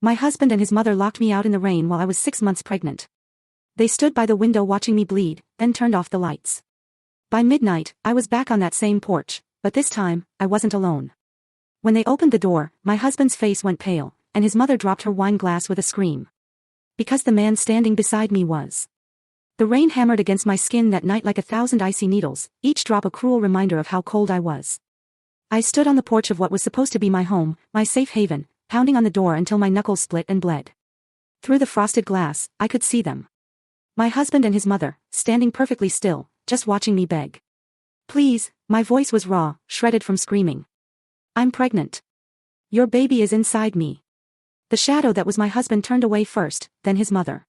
My husband and his mother locked me out in the rain while I was 6 months pregnant. They stood by the window watching me bleed, then turned off the lights. By midnight, I was back on that same porch, but this time, I wasn't alone. When they opened the door, my husband's face went pale, and his mother dropped her wine glass with a scream. Because the man standing beside me was. The rain hammered against my skin that night like 1,000 icy needles, each drop a cruel reminder of how cold I was. I stood on the porch of what was supposed to be my home, my safe haven, pounding on the door until my knuckles split and bled. Through the frosted glass, I could see them. My husband and his mother, standing perfectly still, just watching me beg. Please, my voice was raw, shredded from screaming. I'm pregnant. Your baby is inside me. The shadow that was my husband turned away first, then his mother.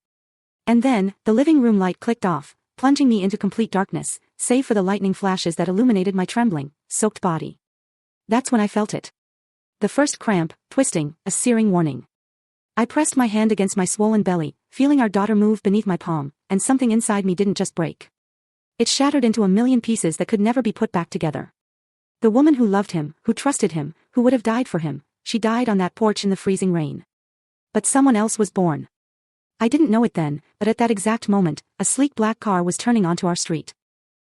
And then, the living room light clicked off, plunging me into complete darkness, save for the lightning flashes that illuminated my trembling, soaked body. That's when I felt it. The first cramp, twisting, a searing warning. I pressed my hand against my swollen belly, feeling our daughter move beneath my palm, and something inside me didn't just break. It shattered into a million pieces that could never be put back together. The woman who loved him, who trusted him, who would have died for him, she died on that porch in the freezing rain. But someone else was born. I didn't know it then, but at that exact moment, a sleek black car was turning onto our street.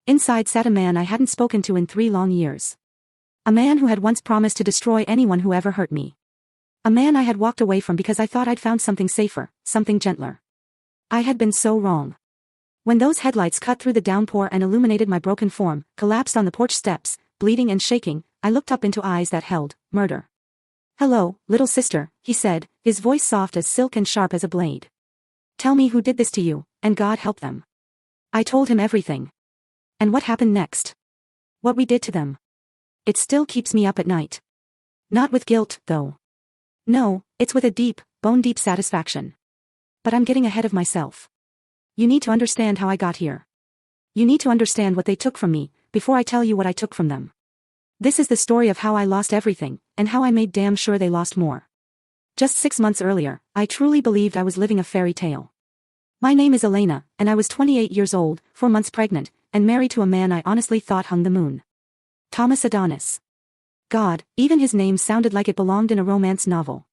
Inside sat a man I hadn't spoken to in 3 long years. A man who had once promised to destroy anyone who ever hurt me. A man I had walked away from because I thought I'd found something safer, something gentler. I had been so wrong. When those headlights cut through the downpour and illuminated my broken form, collapsed on the porch steps, bleeding and shaking, I looked up into eyes that held murder. Hello, little sister, he said, his voice soft as silk and sharp as a blade. Tell me who did this to you, and God help them. I told him everything. And what happened next? What we did to them. It still keeps me up at night. Not with guilt, though. No, it's with a deep, bone-deep satisfaction. But I'm getting ahead of myself. You need to understand how I got here. You need to understand what they took from me, before I tell you what I took from them. This is the story of how I lost everything, and how I made damn sure they lost more. Just 6 months earlier, I truly believed I was living a fairy tale. My name is Elena, and I was 28 years old, 4 months pregnant, and married to a man I honestly thought hung the moon. Thomas Adonis. God, even his name sounded like it belonged in a romance novel.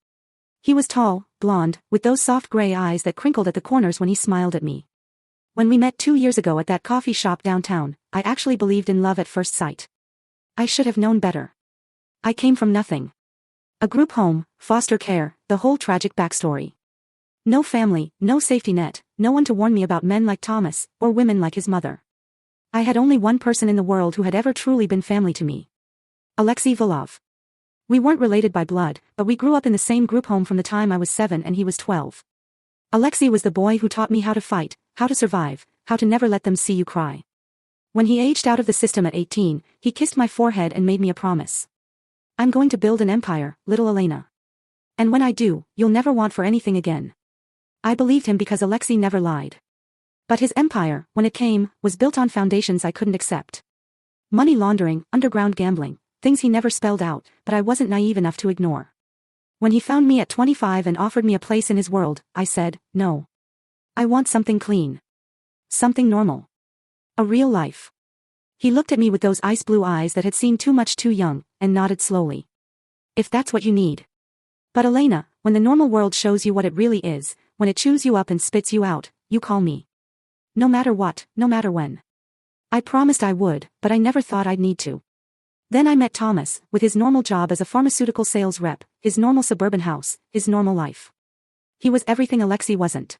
He was tall, blonde, with those soft gray eyes that crinkled at the corners when he smiled at me. When we met 2 years ago at that coffee shop downtown, I actually believed in love at first sight. I should have known better. I came from nothing. A group home, foster care, the whole tragic backstory. No family, no safety net, no one to warn me about men like Thomas, or women like his mother. I had only one person in the world who had ever truly been family to me. Alexei Volov. We weren't related by blood, but we grew up in the same group home from the time I was 7 and he was 12. Alexei was the boy who taught me how to fight, how to survive, how to never let them see you cry. When he aged out of the system at 18, he kissed my forehead and made me a promise. I'm going to build an empire, little Elena. And when I do, you'll never want for anything again. I believed him because Alexei never lied. But his empire, when it came, was built on foundations I couldn't accept. Money laundering, underground gambling, things he never spelled out, but I wasn't naive enough to ignore. When he found me at 25 and offered me a place in his world, I said, no. I want something clean. Something normal. A real life. He looked at me with those ice blue eyes that had seen too much too young, and nodded slowly. If that's what you need. But Elena, when the normal world shows you what it really is, when it chews you up and spits you out, you call me. No matter what, no matter when. I promised I would, but I never thought I'd need to. Then I met Thomas, with his normal job as a pharmaceutical sales rep, his normal suburban house, his normal life. He was everything Alexei wasn't.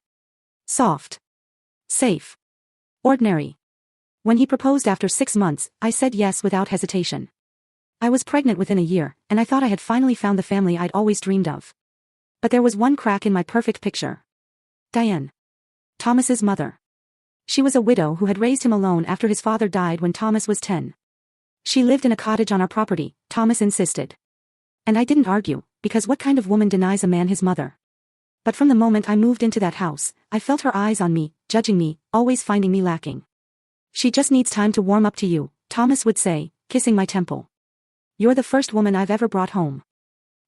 Soft. Safe. Ordinary. When he proposed after 6 months, I said yes without hesitation. I was pregnant within a year, and I thought I had finally found the family I'd always dreamed of. But there was one crack in my perfect picture. Diane. Thomas's mother. She was a widow who had raised him alone after his father died when Thomas was 10. She lived in a cottage on our property, Thomas insisted. And I didn't argue, because what kind of woman denies a man his mother? But from the moment I moved into that house, I felt her eyes on me, judging me, always finding me lacking. She just needs time to warm up to you, Thomas would say, kissing my temple. You're the first woman I've ever brought home.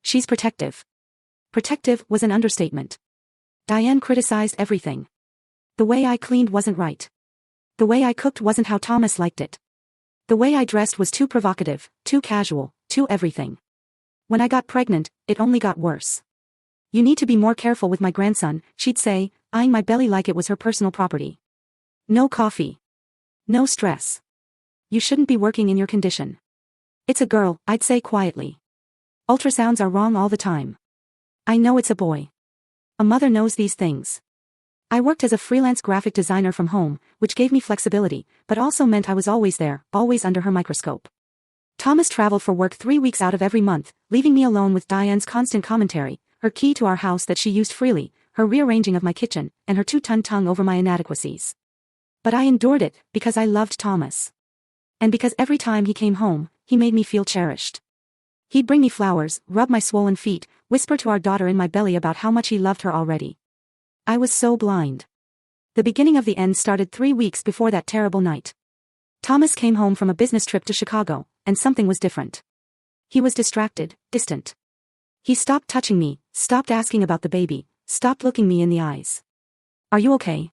She's protective. Protective was an understatement. Diane criticized everything. The way I cleaned wasn't right. The way I cooked wasn't how Thomas liked it. The way I dressed was too provocative, too casual, too everything. When I got pregnant, it only got worse. You need to be more careful with my grandson, she'd say, eyeing my belly like it was her personal property. No coffee. No stress. You shouldn't be working in your condition. It's a girl, I'd say quietly. Ultrasounds are wrong all the time. I know it's a boy. A mother knows these things. I worked as a freelance graphic designer from home, which gave me flexibility, but also meant I was always there, always under her microscope. Thomas traveled for work 3 weeks out of every month, leaving me alone with Diane's constant commentary, her key to our house that she used freely, her rearranging of my kitchen, and her two-ton tongue over my inadequacies. But I endured it, because I loved Thomas. And because every time he came home, he made me feel cherished. He'd bring me flowers, rub my swollen feet, whisper to our daughter in my belly about how much he loved her already. I was so blind. The beginning of the end started 3 weeks before that terrible night. Thomas came home from a business trip to Chicago, and something was different. He was distracted, distant. He stopped touching me, stopped asking about the baby, stopped looking me in the eyes. Are you okay?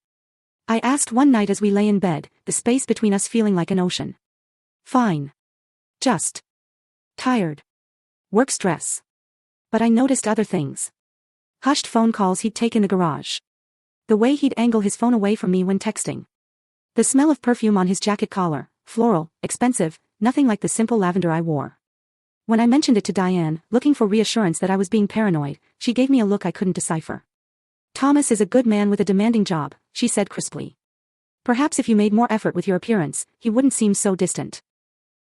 I asked one night as we lay in bed, the space between us feeling like an ocean. Fine. Just tired. Work stress. But I noticed other things. Hushed phone calls he'd take in the garage. The way he'd angle his phone away from me when texting. The smell of perfume on his jacket collar, floral, expensive, nothing like the simple lavender I wore. When I mentioned it to Diane, looking for reassurance that I was being paranoid, she gave me a look I couldn't decipher. Thomas is a good man with a demanding job, she said crisply. Perhaps if you made more effort with your appearance, he wouldn't seem so distant.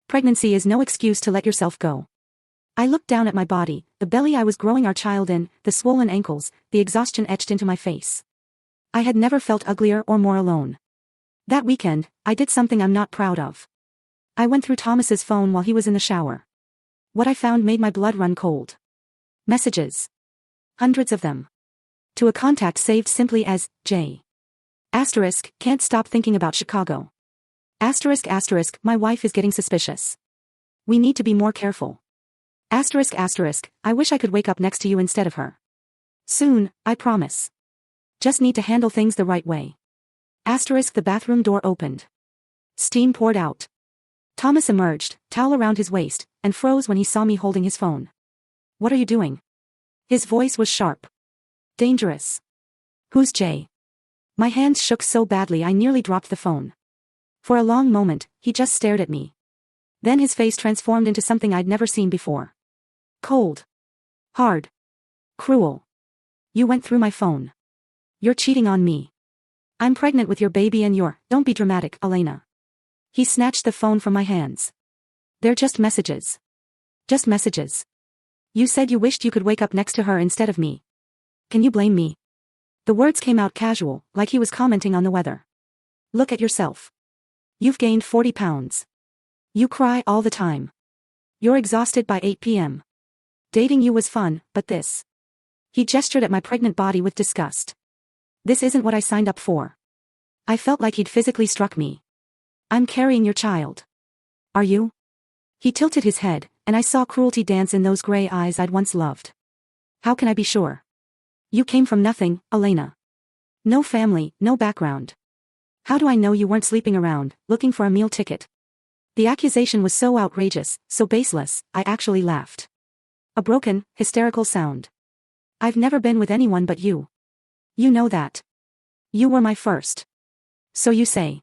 Pregnancy is no excuse to let yourself go. I looked down at my body, the belly I was growing our child in, the swollen ankles, the exhaustion etched into my face. I had never felt uglier or more alone. That weekend, I did something I'm not proud of. I went through Thomas's phone while he was in the shower. What I found made my blood run cold. Messages. Hundreds of them. To a contact saved simply as, J. Asterisk, can't stop thinking about Chicago. Asterisk asterisk, my wife is getting suspicious. We need to be more careful. Asterisk asterisk, I wish I could wake up next to you instead of her. Soon, I promise. Just need to handle things the right way. Asterisk, the bathroom door opened. Steam poured out. Thomas emerged, towel around his waist, and froze when he saw me holding his phone. What are you doing? His voice was sharp. Dangerous. Who's Jay? My hands shook so badly I nearly dropped the phone. For a long moment, he just stared at me. Then his face transformed into something I'd never seen before. Cold. Hard. Cruel. You went through my phone. You're cheating on me. I'm pregnant with your baby and don't be dramatic, Elena. He snatched the phone from my hands. They're just messages. Just messages. You said you wished you could wake up next to her instead of me. Can you blame me? The words came out casual, like he was commenting on the weather. Look at yourself. You've gained 40 pounds. You cry all the time. You're exhausted by 8 p.m. Dating you was fun, but this. He gestured at my pregnant body with disgust. This isn't what I signed up for. I felt like he'd physically struck me. I'm carrying your child. Are you? He tilted his head, and I saw cruelty dance in those gray eyes I'd once loved. How can I be sure? You came from nothing, Elena. No family, no background. How do I know you weren't sleeping around, looking for a meal ticket? The accusation was so outrageous, so baseless, I actually laughed. A broken, hysterical sound. I've never been with anyone but you. You know that. You were my first. So you say.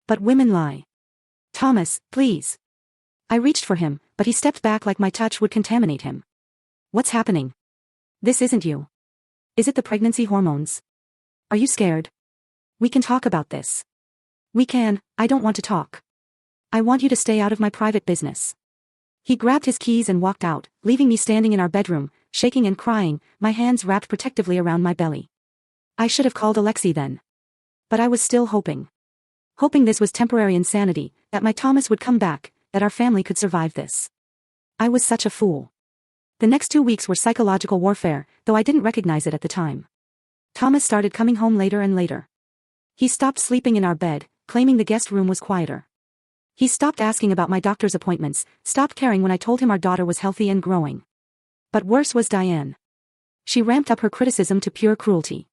But women lie. Thomas, please. I reached for him, but he stepped back like my touch would contaminate him. What's happening? This isn't you. Is it the pregnancy hormones? Are you scared? We can talk about this. We can, I don't want to talk. I want you to stay out of my private business. He grabbed his keys and walked out, leaving me standing in our bedroom, shaking and crying, my hands wrapped protectively around my belly. I should have called Alexei then. But I was still hoping. Hoping this was temporary insanity, that my Thomas would come back, that our family could survive this. I was such a fool. The next 2 weeks were psychological warfare, though I didn't recognize it at the time. Thomas started coming home later and later. He stopped sleeping in our bed, claiming the guest room was quieter. He stopped asking about my doctor's appointments, stopped caring when I told him our daughter was healthy and growing. But worse was Diane. She ramped up her criticism to pure cruelty.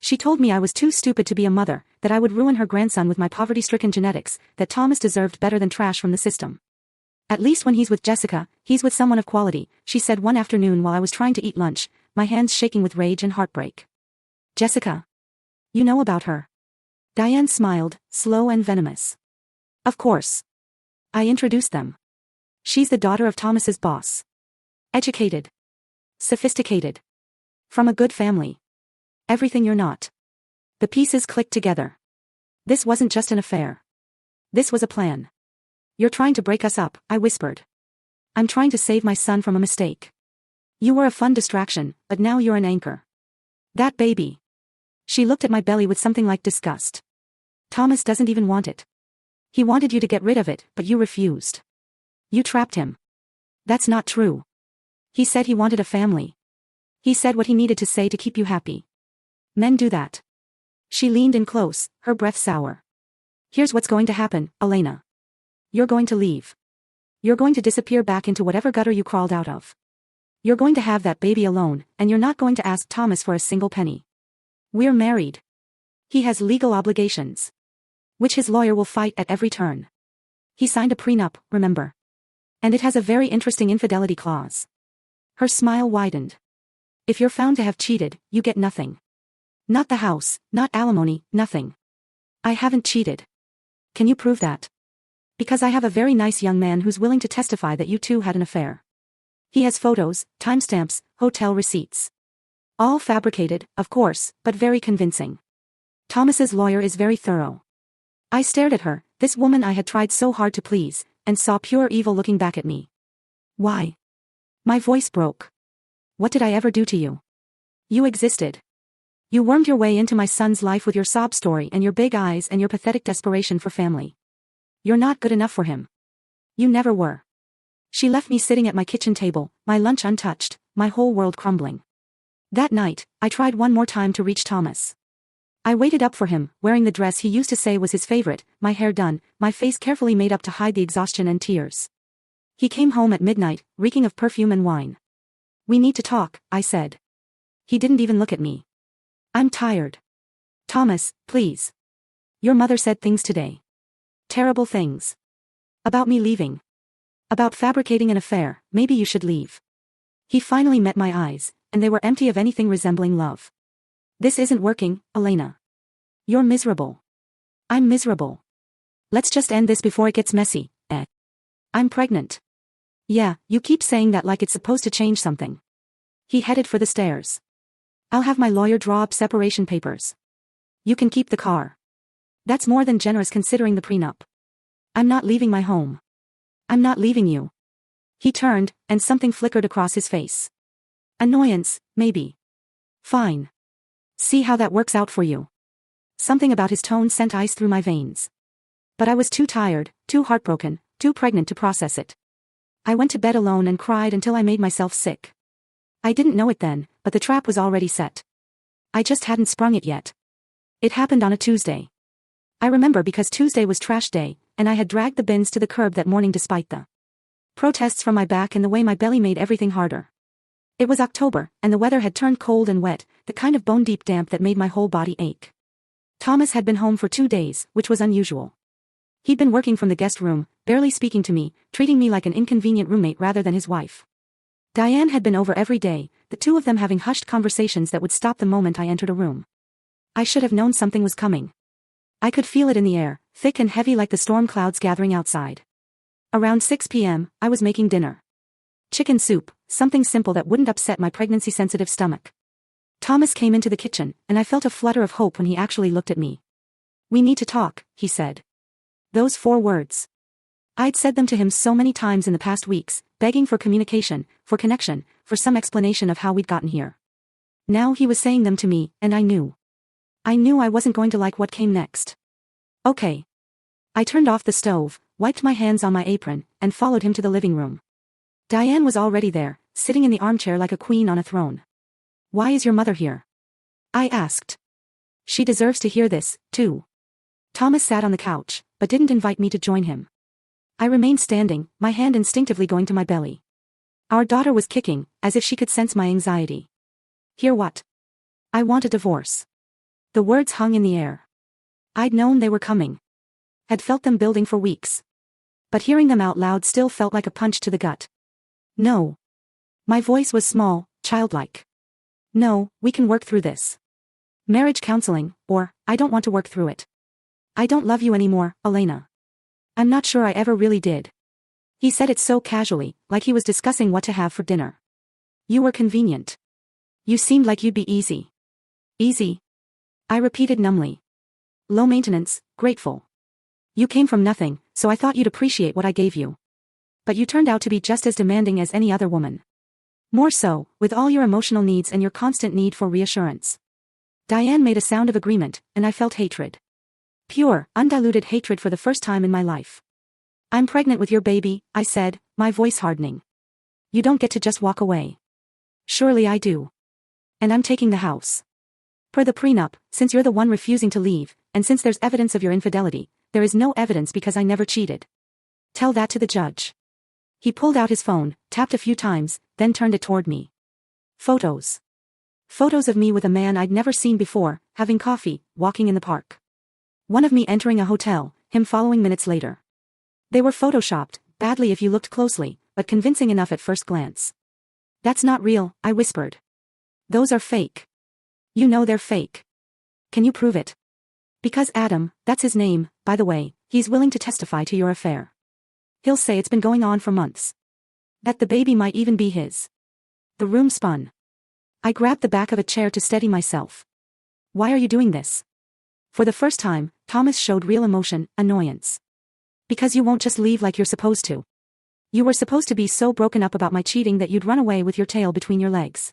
She told me I was too stupid to be a mother, that I would ruin her grandson with my poverty-stricken genetics, that Thomas deserved better than trash from the system. At least when he's with Jessica, he's with someone of quality, she said one afternoon while I was trying to eat lunch, my hands shaking with rage and heartbreak. Jessica. You know about her? Diane smiled, slow and venomous. Of course. I introduced them. She's the daughter of Thomas's boss. Educated. Sophisticated. From a good family. Everything you're not. The pieces clicked together. This wasn't just an affair. This was a plan. You're trying to break us up, I whispered. I'm trying to save my son from a mistake. You were a fun distraction, but now you're an anchor. That baby. She looked at my belly with something like disgust. Thomas doesn't even want it. He wanted you to get rid of it, but you refused. You trapped him. That's not true. He said he wanted a family. He said what he needed to say to keep you happy. Men do that. She leaned in close, her breath sour. Here's what's going to happen, Elena. You're going to leave. You're going to disappear back into whatever gutter you crawled out of. You're going to have that baby alone, and you're not going to ask Thomas for a single penny. We're married. He has legal obligations, which his lawyer will fight at every turn. He signed a prenup, remember? And it has a very interesting infidelity clause. Her smile widened. If you're found to have cheated, you get nothing. Not the house, not alimony, nothing. I haven't cheated. Can you prove that? Because I have a very nice young man who's willing to testify that you two had an affair. He has photos, timestamps, hotel receipts. All fabricated, of course, but very convincing. Thomas's lawyer is very thorough. I stared at her, this woman I had tried so hard to please, and saw pure evil looking back at me. Why? My voice broke. What did I ever do to you? You existed. You wormed your way into my son's life with your sob story and your big eyes and your pathetic desperation for family. You're not good enough for him. You never were. She left me sitting at my kitchen table, my lunch untouched, my whole world crumbling. That night, I tried one more time to reach Thomas. I waited up for him, wearing the dress he used to say was his favorite, my hair done, my face carefully made up to hide the exhaustion and tears. He came home at midnight, reeking of perfume and wine. We need to talk, I said. He didn't even look at me. I'm tired. Thomas, please. Your mother said things today. Terrible things. About me leaving. About fabricating an affair, maybe you should leave. He finally met my eyes, and they were empty of anything resembling love. This isn't working, Elena. You're miserable. I'm miserable. Let's just end this before it gets messy, eh? I'm pregnant. Yeah, you keep saying that like it's supposed to change something. He headed for the stairs. I'll have my lawyer draw up separation papers. You can keep the car. That's more than generous considering the prenup. I'm not leaving my home. I'm not leaving you. He turned, and something flickered across his face. Annoyance, maybe. Fine. See how that works out for you. Something about his tone sent ice through my veins. But I was too tired, too heartbroken, too pregnant to process it. I went to bed alone and cried until I made myself sick. I didn't know it then, but the trap was already set. I just hadn't sprung it yet. It happened on a Tuesday. I remember because Tuesday was trash day, and I had dragged the bins to the curb that morning despite the protests from my back and the way my belly made everything harder. It was October, and the weather had turned cold and wet, the kind of bone-deep damp that made my whole body ache. Thomas had been home for 2 days, which was unusual. He'd been working from the guest room, barely speaking to me, treating me like an inconvenient roommate rather than his wife. Diane had been over every day, the two of them having hushed conversations that would stop the moment I entered a room. I should have known something was coming. I could feel it in the air, thick and heavy like the storm clouds gathering outside. Around 6 p.m., I was making dinner. Chicken soup, something simple that wouldn't upset my pregnancy-sensitive stomach. Thomas came into the kitchen, and I felt a flutter of hope when he actually looked at me. We need to talk, he said. Those 4 words. I'd said them to him so many times in the past weeks, begging for communication, for connection, for some explanation of how we'd gotten here. Now he was saying them to me, and I knew. I knew I wasn't going to like what came next. Okay. I turned off the stove, wiped my hands on my apron, and followed him to the living room. Diane was already there, sitting in the armchair like a queen on a throne. Why is your mother here? I asked. She deserves to hear this, too. Thomas sat on the couch, but didn't invite me to join him. I remained standing, my hand instinctively going to my belly. Our daughter was kicking, as if she could sense my anxiety. Hear what? I want a divorce. The words hung in the air. I'd known they were coming. Had felt them building for weeks. But hearing them out loud still felt like a punch to the gut. No. My voice was small, childlike. No, we can work through this. Marriage counseling, or, I don't want to work through it. I don't love you anymore, Elena. I'm not sure I ever really did. He said it so casually, like he was discussing what to have for dinner. You were convenient. You seemed like you'd be easy. Easy? I repeated numbly. Low maintenance, grateful. You came from nothing, so I thought you'd appreciate what I gave you. But you turned out to be just as demanding as any other woman. More so, with all your emotional needs and your constant need for reassurance. Diane made a sound of agreement, and I felt hatred. Pure, undiluted hatred for the first time in my life. I'm pregnant with your baby, I said, my voice hardening. You don't get to just walk away. Surely I do. And I'm taking the house. Per the prenup, since you're the one refusing to leave, and since there's evidence of your infidelity, there is no evidence because I never cheated. Tell that to the judge. He pulled out his phone, tapped a few times, then turned it toward me. Photos. Photos of me with a man I'd never seen before, having coffee, walking in the park. One of me entering a hotel, him following minutes later. They were photoshopped, badly if you looked closely, but convincing enough at first glance. That's not real, I whispered. Those are fake. You know they're fake. Can you prove it? Because Adam, that's his name, by the way, he's willing to testify to your affair. He'll say it's been going on for months. That the baby might even be his. The room spun. I grabbed the back of a chair to steady myself. Why are you doing this? For the first time, Thomas showed real emotion, annoyance. Because you won't just leave like you're supposed to. You were supposed to be so broken up about my cheating that you'd run away with your tail between your legs.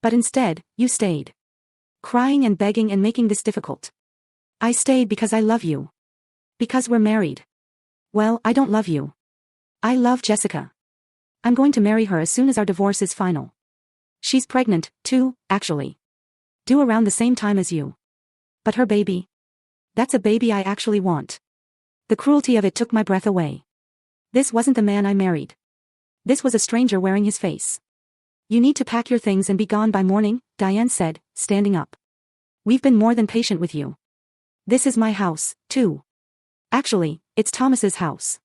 But instead, you stayed. Crying and begging and making this difficult. I stayed because I love you. Because we're married. Well, I don't love you. I love Jessica. I'm going to marry her as soon as our divorce is final. She's pregnant, too, actually. Due around the same time as you. But her baby? That's a baby I actually want. The cruelty of it took my breath away. This wasn't the man I married. This was a stranger wearing his face. You need to pack your things and be gone by morning, Diane said, standing up. We've been more than patient with you. This is my house, too. Actually, it's Thomas's house.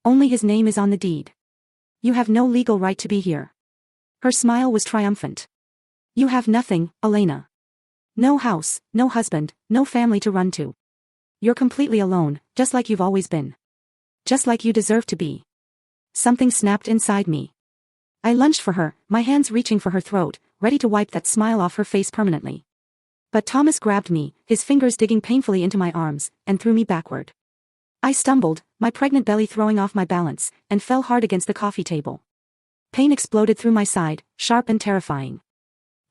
Only his name is on the deed. You have no legal right to be here. Her smile was triumphant. You have nothing, Elena. No house, no husband, no family to run to. You're completely alone, just like you've always been. Just like you deserve to be. Something snapped inside me. I lunged for her, my hands reaching for her throat, ready to wipe that smile off her face permanently. But Thomas grabbed me, his fingers digging painfully into my arms, and threw me backward. I stumbled, my pregnant belly throwing off my balance, and fell hard against the coffee table. Pain exploded through my side, sharp and terrifying.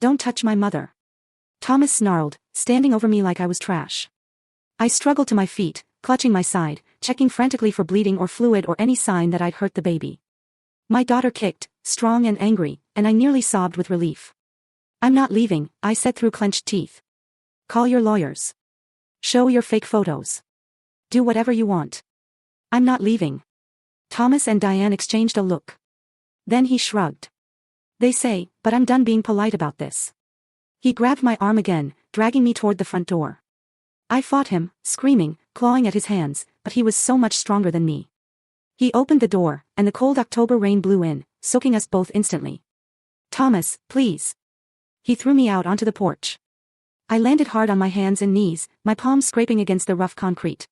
Don't touch my mother. Thomas snarled, standing over me like I was trash. I struggled to my feet, clutching my side, checking frantically for bleeding or fluid or any sign that I'd hurt the baby. My daughter kicked, strong and angry, and I nearly sobbed with relief. I'm not leaving, I said through clenched teeth. Call your lawyers. Show your fake photos. Do whatever you want. I'm not leaving. Thomas and Diane exchanged a look. Then he shrugged. They say, but I'm done being polite about this. He grabbed my arm again, dragging me toward the front door. I fought him, screaming, clawing at his hands, but he was so much stronger than me. He opened the door, and the cold October rain blew in, soaking us both instantly. Thomas, please. He threw me out onto the porch. I landed hard on my hands and knees, my palms scraping against the rough concrete.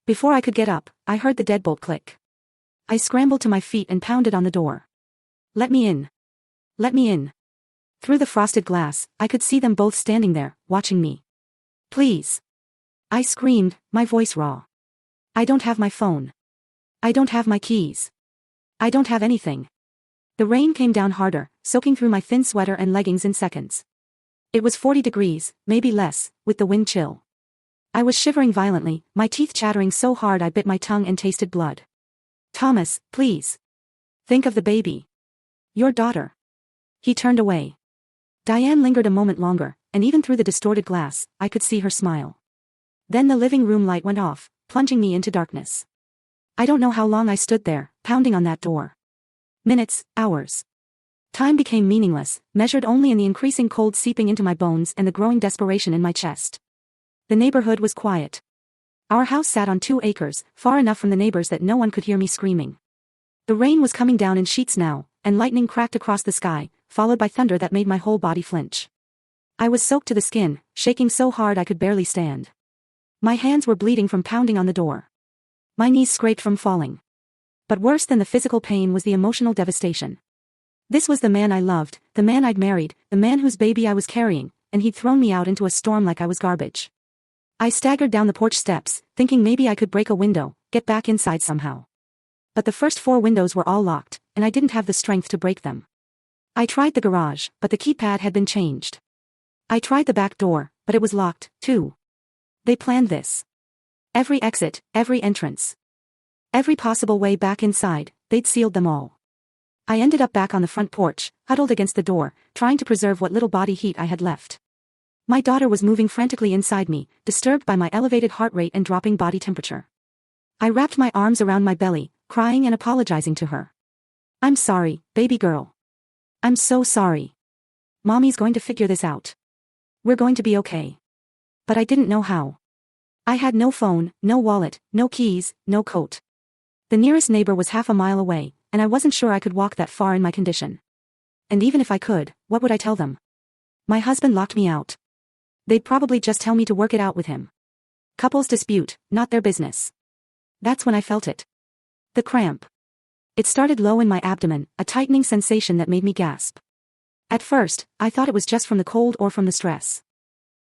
Before I could get up, I heard the deadbolt click. I scrambled to my feet and pounded on the door. Let me in. Let me in. Through the frosted glass, I could see them both standing there, watching me. Please. I screamed, my voice raw. I don't have my phone. I don't have my keys. I don't have anything. The rain came down harder, soaking through my thin sweater and leggings in seconds. It was 40 degrees, maybe less, with the wind chill. I was shivering violently, my teeth chattering so hard I bit my tongue and tasted blood. Thomas, please. Think of the baby. Your daughter. He turned away. Diane lingered a moment longer, and even through the distorted glass, I could see her smile. Then the living room light went off, plunging me into darkness. I don't know how long I stood there, pounding on that door. Minutes, hours. Time became meaningless, measured only in the increasing cold seeping into my bones and the growing desperation in my chest. The neighborhood was quiet. Our house sat on 2 acres, far enough from the neighbors that no one could hear me screaming. The rain was coming down in sheets now, and lightning cracked across the sky, followed by thunder that made my whole body flinch. I was soaked to the skin, shaking so hard I could barely stand. My hands were bleeding from pounding on the door. My knees scraped from falling. But worse than the physical pain was the emotional devastation. This was the man I loved, the man I'd married, the man whose baby I was carrying, and he'd thrown me out into a storm like I was garbage. I staggered down the porch steps, thinking maybe I could break a window, get back inside somehow. But the first 4 windows were all locked, and I didn't have the strength to break them. I tried the garage, but the keypad had been changed. I tried the back door, but it was locked, too. They planned this. Every exit, every entrance. Every possible way back inside, they'd sealed them all. I ended up back on the front porch, huddled against the door, trying to preserve what little body heat I had left. My daughter was moving frantically inside me, disturbed by my elevated heart rate and dropping body temperature. I wrapped my arms around my belly, crying and apologizing to her. "I'm sorry, baby girl. I'm so sorry. Mommy's going to figure this out. We're going to be okay." But I didn't know how. I had no phone, no wallet, no keys, no coat. The nearest neighbor was half a mile away, and I wasn't sure I could walk that far in my condition. And even if I could, what would I tell them? My husband locked me out. They'd probably just tell me to work it out with him. Couples dispute, not their business. That's when I felt it. The cramp. It started low in my abdomen, a tightening sensation that made me gasp. At first, I thought it was just from the cold or from the stress.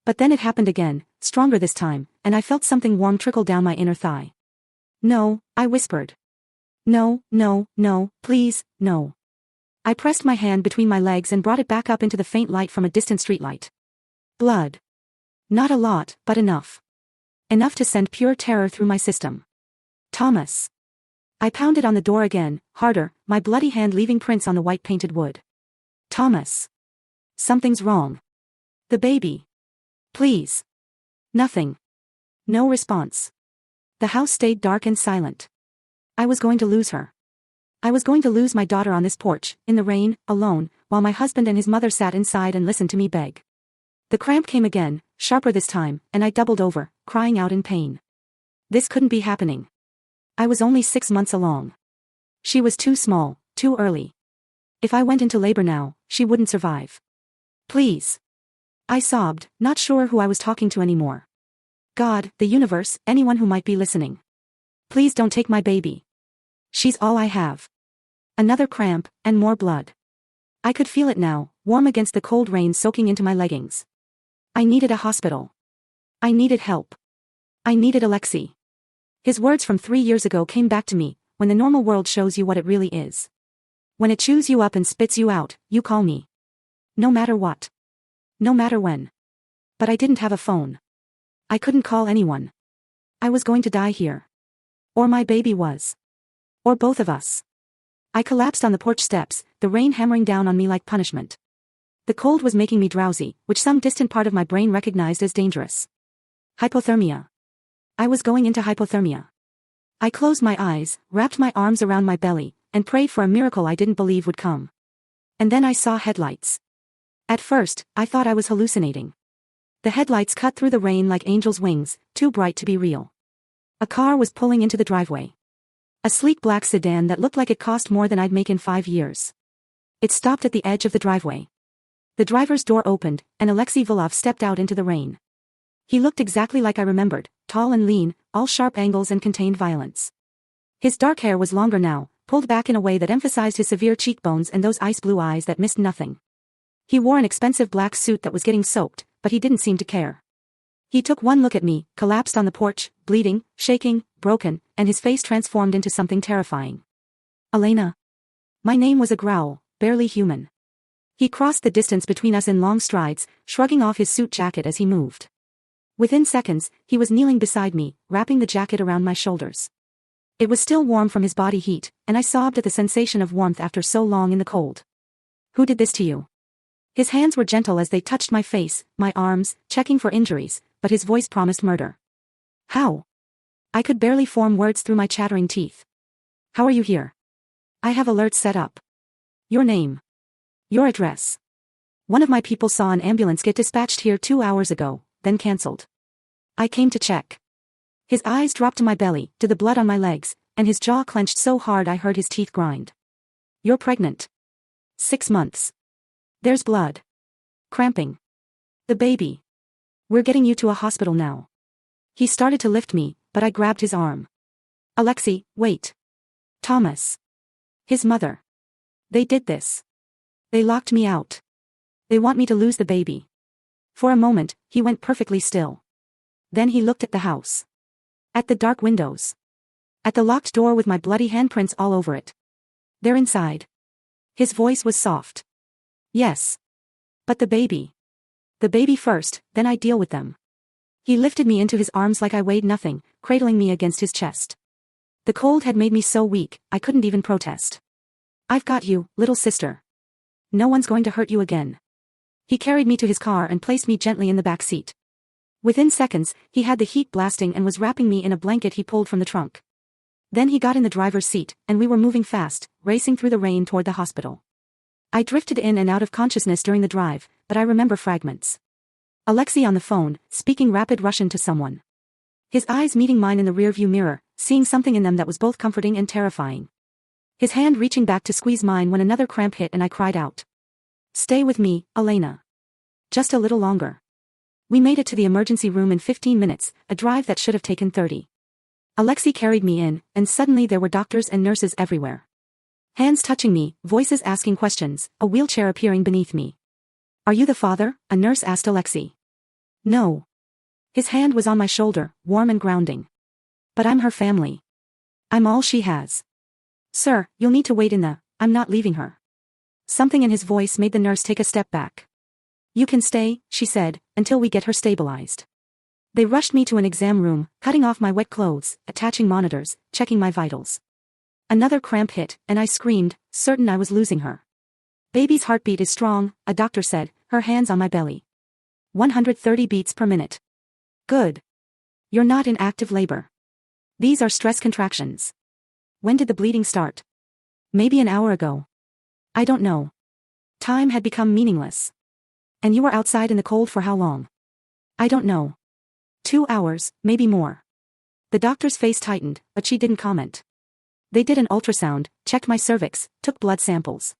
But then it happened again, stronger this time, and I felt something warm trickle down my inner thigh. "No," I whispered. "No, no, no, please, no." I pressed my hand between my legs and brought it back up into the faint light from a distant streetlight. Blood. Not a lot, but enough. Enough to send pure terror through my system. "Thomas." I pounded on the door again, harder, my bloody hand leaving prints on the white painted wood. "Thomas. Something's wrong. The baby. Please." Nothing. No response. The house stayed dark and silent. I was going to lose her. I was going to lose my daughter on this porch, in the rain, alone, while my husband and his mother sat inside and listened to me beg. The cramp came again, sharper this time, and I doubled over, crying out in pain. This couldn't be happening. I was only 6 months along. She was too small, too early. If I went into labor now, she wouldn't survive. "Please." I sobbed, not sure who I was talking to anymore. God, the universe, anyone who might be listening. Please don't take my baby. She's all I have. Another cramp, and more blood. I could feel it now, warm against the cold rain soaking into my leggings. I needed a hospital. I needed help. I needed Alexei. His words from 3 years ago came back to me, when the normal world shows you what it really is. When it chews you up and spits you out, you call me. No matter what. No matter when. But I didn't have a phone. I couldn't call anyone. I was going to die here. Or my baby was. Or both of us. I collapsed on the porch steps, the rain hammering down on me like punishment. The cold was making me drowsy, which some distant part of my brain recognized as dangerous. Hypothermia. I was going into hypothermia. I closed my eyes, wrapped my arms around my belly, and prayed for a miracle I didn't believe would come. And then I saw headlights. At first, I thought I was hallucinating. The headlights cut through the rain like angels' wings, too bright to be real. A car was pulling into the driveway. A sleek black sedan that looked like it cost more than I'd make in 5 years. It stopped at the edge of the driveway. The driver's door opened, and Alexei Volov stepped out into the rain. He looked exactly like I remembered, tall and lean, all sharp angles and contained violence. His dark hair was longer now, pulled back in a way that emphasized his severe cheekbones and those ice blue eyes that missed nothing. He wore an expensive black suit that was getting soaked, but he didn't seem to care. He took one look at me, collapsed on the porch, bleeding, shaking, broken, and his face transformed into something terrifying. "Elena." My name was a growl, barely human. He crossed the distance between us in long strides, shrugging off his suit jacket as he moved. Within seconds, he was kneeling beside me, wrapping the jacket around my shoulders. It was still warm from his body heat, and I sobbed at the sensation of warmth after so long in the cold. "Who did this to you?" His hands were gentle as they touched my face, my arms, checking for injuries, but his voice promised murder. "How?" I could barely form words through my chattering teeth. "How are you here?" "I have alerts set up." "Your name. Your address." "One of my people saw an ambulance get dispatched here 2 hours ago, then cancelled. I came to check." His eyes dropped to my belly, to the blood on my legs, and his jaw clenched so hard I heard his teeth grind. "You're pregnant. 6 months. There's blood. Cramping. The baby. We're getting you to a hospital now. He started to lift me, but I grabbed his arm. Alexei, wait. Thomas. His mother. They did this. They locked me out. They want me to lose the baby. For a moment, he went perfectly still. Then he looked at the house. At the dark windows. At the locked door with my bloody handprints all over it. They're inside. His voice was soft. Yes. But the baby. The baby first, then I deal with them. He lifted me into his arms like I weighed nothing, cradling me against his chest. The cold had made me so weak, I couldn't even protest. I've got you, little sister. No one's going to hurt you again. He carried me to his car and placed me gently in the back seat. Within seconds, he had the heat blasting and was wrapping me in a blanket he pulled from the trunk. Then he got in the driver's seat, and we were moving fast, racing through the rain toward the hospital. I drifted in and out of consciousness during the drive, but I remember fragments. Alexei on the phone, speaking rapid Russian to someone. His eyes meeting mine in the rearview mirror, seeing something in them that was both comforting and terrifying. His hand reaching back to squeeze mine when another cramp hit and I cried out. Stay with me, Elena. Just a little longer. We made it to the emergency room in 15 minutes, a drive that should have taken 30. Alexei carried me in, and suddenly there were doctors and nurses everywhere. Hands touching me, voices asking questions, a wheelchair appearing beneath me. Are you the father? A nurse asked Alexei. No. His hand was on my shoulder, warm and grounding. But I'm her family. I'm all she has. Sir, you'll need to wait I'm not leaving her. Something in his voice made the nurse take a step back. You can stay, she said, until we get her stabilized. They rushed me to an exam room, cutting off my wet clothes, attaching monitors, checking my vitals. Another cramp hit, and I screamed, certain I was losing her. Baby's heartbeat is strong, a doctor said, her hands on my belly. 130 beats per minute. Good. You're not in active labor. These are stress contractions. When did the bleeding start? Maybe an hour ago. I don't know. Time had become meaningless. And you were outside in the cold for how long? I don't know. 2 hours, maybe more. The doctor's face tightened, but she didn't comment. They did an ultrasound, checked my cervix, took blood samples.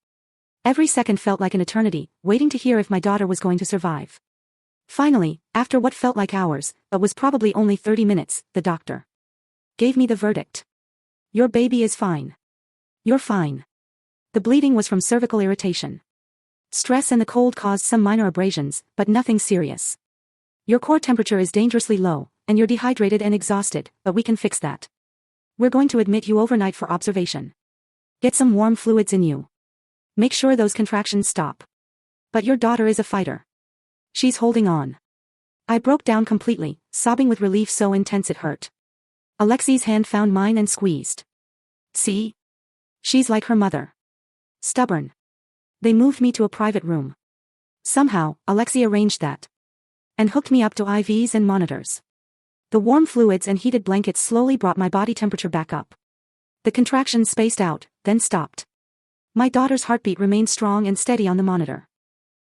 Every second felt like an eternity, waiting to hear if my daughter was going to survive. Finally, after what felt like hours, but was probably only 30 minutes, the doctor gave me the verdict. Your baby is fine. You're fine. The bleeding was from cervical irritation. Stress and the cold caused some minor abrasions, but nothing serious. Your core temperature is dangerously low, and you're dehydrated and exhausted, but we can fix that. We're going to admit you overnight for observation. Get some warm fluids in you. Make sure those contractions stop. But your daughter is a fighter. She's holding on. I broke down completely, sobbing with relief so intense it hurt. Alexei's hand found mine and squeezed. See? She's like her mother. Stubborn. They moved me to a private room. Somehow, Alexei arranged that. And hooked me up to IVs and monitors. The warm fluids and heated blankets slowly brought my body temperature back up. The contractions spaced out, then stopped. My daughter's heartbeat remained strong and steady on the monitor.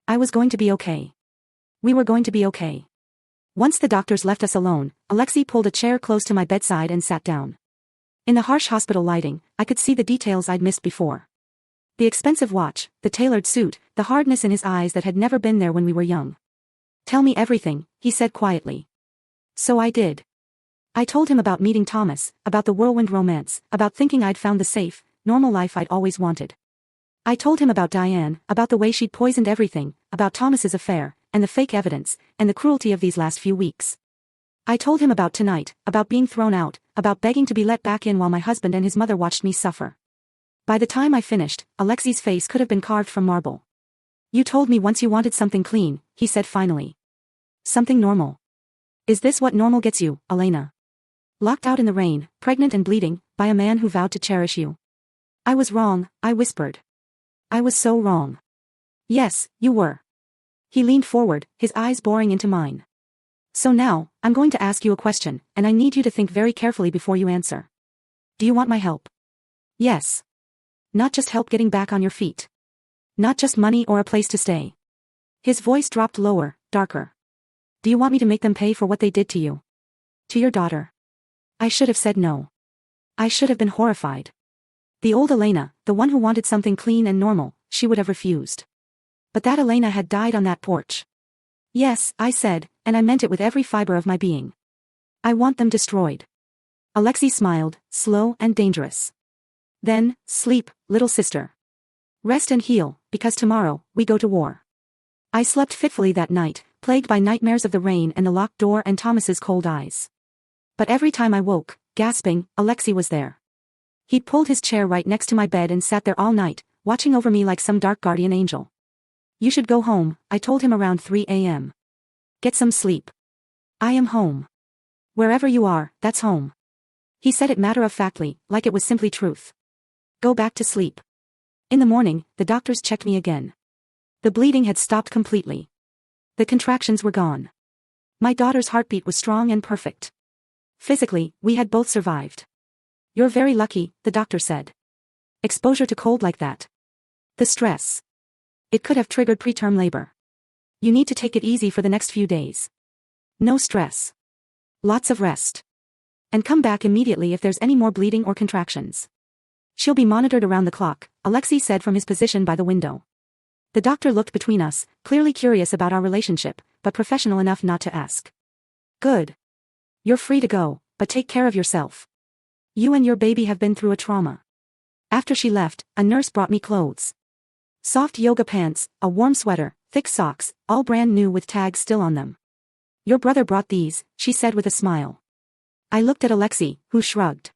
I was going to be okay. We were going to be okay. Once the doctors left us alone, Alexei pulled a chair close to my bedside and sat down. In the harsh hospital lighting, I could see the details I'd missed before. The expensive watch, the tailored suit, the hardness in his eyes that had never been there when we were young. Tell me everything, he said quietly. So I did. I told him about meeting Thomas, about the whirlwind romance, about thinking I'd found the safe, normal life I'd always wanted. I told him about Diane, about the way she'd poisoned everything, about Thomas's affair, and the fake evidence, and the cruelty of these last few weeks. I told him about tonight, about being thrown out, about begging to be let back in while my husband and his mother watched me suffer. By the time I finished, Alexei's face could have been carved from marble. You told me once you wanted something clean, he said finally. Something normal. Is this what normal gets you, Elena? Locked out in the rain, pregnant and bleeding, by a man who vowed to cherish you. I was wrong, I whispered. I was so wrong. Yes, you were. He leaned forward, his eyes boring into mine. So now, I'm going to ask you a question, and I need you to think very carefully before you answer. Do you want my help? Yes. Not just help getting back on your feet. Not just money or a place to stay. His voice dropped lower, darker. Do you want me to make them pay for what they did to you? To your daughter? I should have said no. I should have been horrified. The old Elena, the one who wanted something clean and normal, she would have refused. But that Elena had died on that porch. Yes, I said, and I meant it with every fiber of my being. I want them destroyed. Alexei smiled, slow and dangerous. Then, sleep, little sister. Rest and heal, because tomorrow, we go to war. I slept fitfully that night, plagued by nightmares of the rain and the locked door and Thomas's cold eyes. But every time I woke, gasping, Alexei was there. He'd pulled his chair right next to my bed and sat there all night, watching over me like some dark guardian angel. You should go home, I told him around 3 a.m. Get some sleep. I am home. Wherever you are, that's home. He said it matter-of-factly, like it was simply truth. Go back to sleep. In the morning, the doctors checked me again. The bleeding had stopped completely. The contractions were gone. My daughter's heartbeat was strong and perfect. Physically, we had both survived. You're very lucky, the doctor said. Exposure to cold like that. The stress. It could have triggered preterm labor. You need to take it easy for the next few days. No stress. Lots of rest. And come back immediately if there's any more bleeding or contractions. She'll be monitored around the clock, Alexei said from his position by the window. The doctor looked between us, clearly curious about our relationship, but professional enough not to ask. Good. You're free to go, but take care of yourself. You and your baby have been through a trauma. After she left, a nurse brought me clothes. Soft yoga pants, a warm sweater, thick socks, all brand new with tags still on them. Your brother brought these, she said with a smile. I looked at Alexei, who shrugged.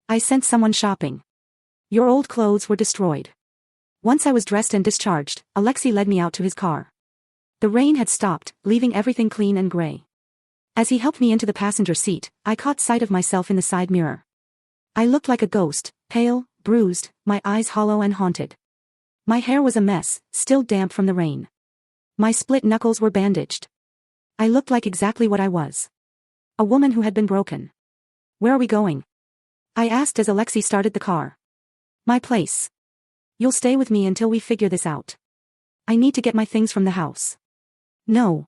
I sent someone shopping. Your old clothes were destroyed. Once I was dressed and discharged, Alexei led me out to his car. The rain had stopped, leaving everything clean and gray. As he helped me into the passenger seat, I caught sight of myself in the side mirror. I looked like a ghost, pale, bruised, my eyes hollow and haunted. My hair was a mess, still damp from the rain. My split knuckles were bandaged. I looked like exactly what I was. A woman who had been broken. Where are we going? I asked as Alexei started the car. My place. You'll stay with me until we figure this out. I need to get my things from the house. No.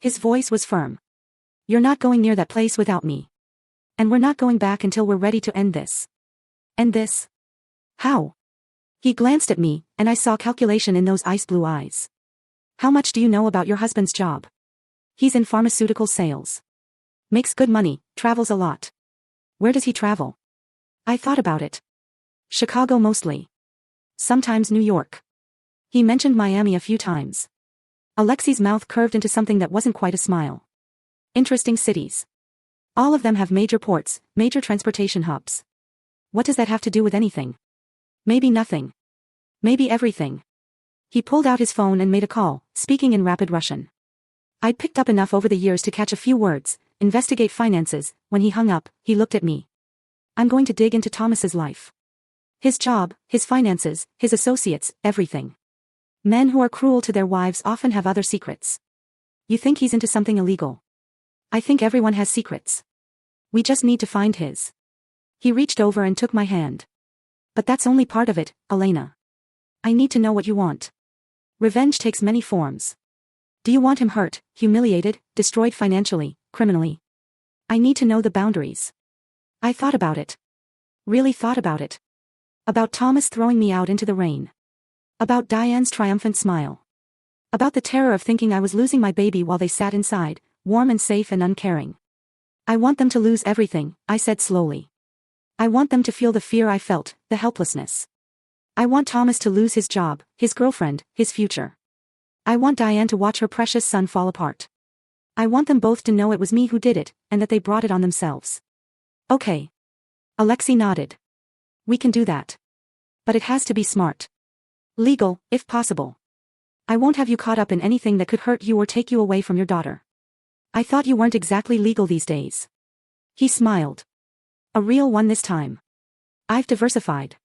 His voice was firm. You're not going near that place without me. And we're not going back until we're ready to end this. End this? How? He glanced at me, and I saw calculation in those ice-blue eyes. How much do you know about your husband's job? He's in pharmaceutical sales. Makes good money, travels a lot. Where does he travel? I thought about it. Chicago mostly. Sometimes New York. He mentioned Miami a few times. Alexei's mouth curved into something that wasn't quite a smile. Interesting cities. All of them have major ports, major transportation hubs. What does that have to do with anything? Maybe nothing. Maybe everything. He pulled out his phone and made a call, speaking in rapid Russian. I'd picked up enough over the years to catch a few words, investigate finances. When he hung up, he looked at me. I'm going to dig into Thomas's life. His job, his finances, his associates, everything. Men who are cruel to their wives often have other secrets. You think he's into something illegal? I think everyone has secrets. We just need to find his. He reached over and took my hand. But that's only part of it, Elena. I need to know what you want. Revenge takes many forms. Do you want him hurt, humiliated, destroyed financially, criminally? I need to know the boundaries. I thought about it. Really thought about it. About Thomas throwing me out into the rain. About Diane's triumphant smile. About the terror of thinking I was losing my baby while they sat inside, warm and safe and uncaring. I want them to lose everything, I said slowly. I want them to feel the fear I felt, the helplessness. I want Thomas to lose his job, his girlfriend, his future. I want Diane to watch her precious son fall apart. I want them both to know it was me who did it, and that they brought it on themselves. Okay. Alexei nodded. We can do that. But it has to be smart. Legal, if possible. I won't have you caught up in anything that could hurt you or take you away from your daughter. I thought you weren't exactly legal these days. He smiled. A real one this time. I've diversified.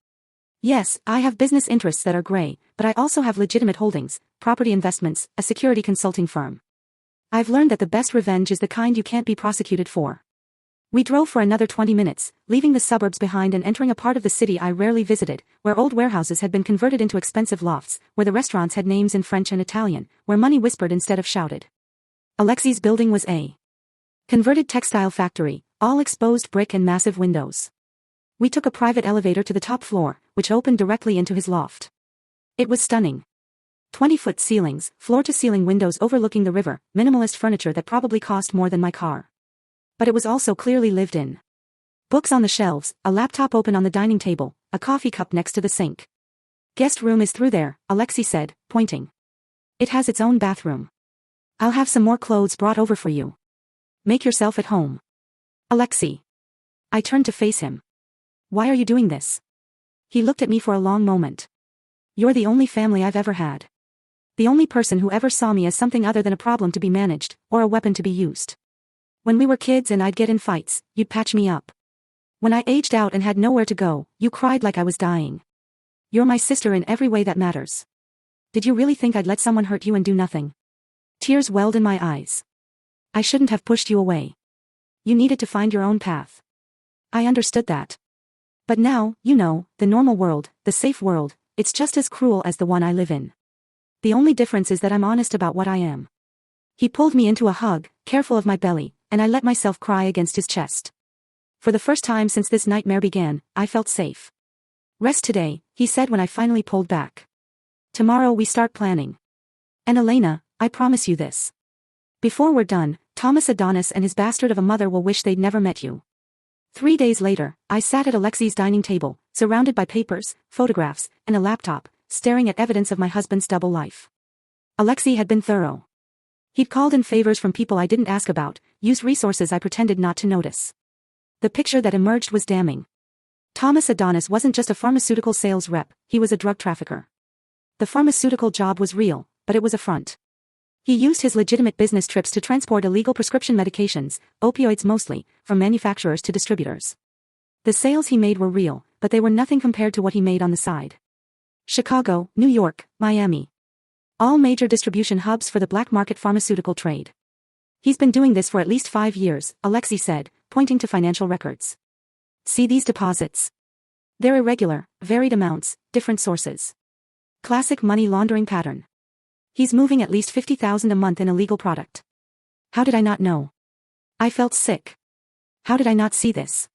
Yes, I have business interests that are gray, but I also have legitimate holdings, property investments, a security consulting firm. I've learned that the best revenge is the kind you can't be prosecuted for. We drove for another 20 minutes, leaving the suburbs behind and entering a part of the city I rarely visited, where old warehouses had been converted into expensive lofts, where the restaurants had names in French and Italian, where money whispered instead of shouted. Alexei's building was a converted textile factory, all exposed brick and massive windows. We took a private elevator to the top floor, which opened directly into his loft. It was stunning. 20-foot ceilings, floor-to-ceiling windows overlooking the river, minimalist furniture that probably cost more than my car. But it was also clearly lived in. Books on the shelves, a laptop open on the dining table, a coffee cup next to the sink. Guest room is through there, Alexei said, pointing. It has its own bathroom. I'll have some more clothes brought over for you. Make yourself at home. Alexei. I turned to face him. Why are you doing this? He looked at me for a long moment. You're the only family I've ever had. The only person who ever saw me as something other than a problem to be managed, or a weapon to be used. When we were kids and I'd get in fights, you'd patch me up. When I aged out and had nowhere to go, you cried like I was dying. You're my sister in every way that matters. Did you really think I'd let someone hurt you and do nothing? Tears welled in my eyes. I shouldn't have pushed you away. You needed to find your own path. I understood that. But now, you know, the normal world, the safe world, it's just as cruel as the one I live in. The only difference is that I'm honest about what I am. He pulled me into a hug, careful of my belly, and I let myself cry against his chest. For the first time since this nightmare began, I felt safe. Rest today, he said when I finally pulled back. Tomorrow we start planning. And Elena, I promise you this. Before we're done, Thomas Adonis and his bastard of a mother will wish they'd never met you. 3 days later, I sat at Alexei's dining table, surrounded by papers, photographs, and a laptop, staring at evidence of my husband's double life. Alexei had been thorough. He'd called in favors from people I didn't ask about, used resources I pretended not to notice. The picture that emerged was damning. Thomas Adonis wasn't just a pharmaceutical sales rep, he was a drug trafficker. The pharmaceutical job was real, but it was a front. He used his legitimate business trips to transport illegal prescription medications, opioids mostly, from manufacturers to distributors. The sales he made were real, but they were nothing compared to what he made on the side. Chicago, New York, Miami. All major distribution hubs for the black market pharmaceutical trade. He's been doing this for at least 5 years, Alexei said, pointing to financial records. See these deposits? They're irregular, varied amounts, different sources. Classic money laundering pattern. He's moving at least $50,000 a month in illegal product. How did I not know? I felt sick. How did I not see this?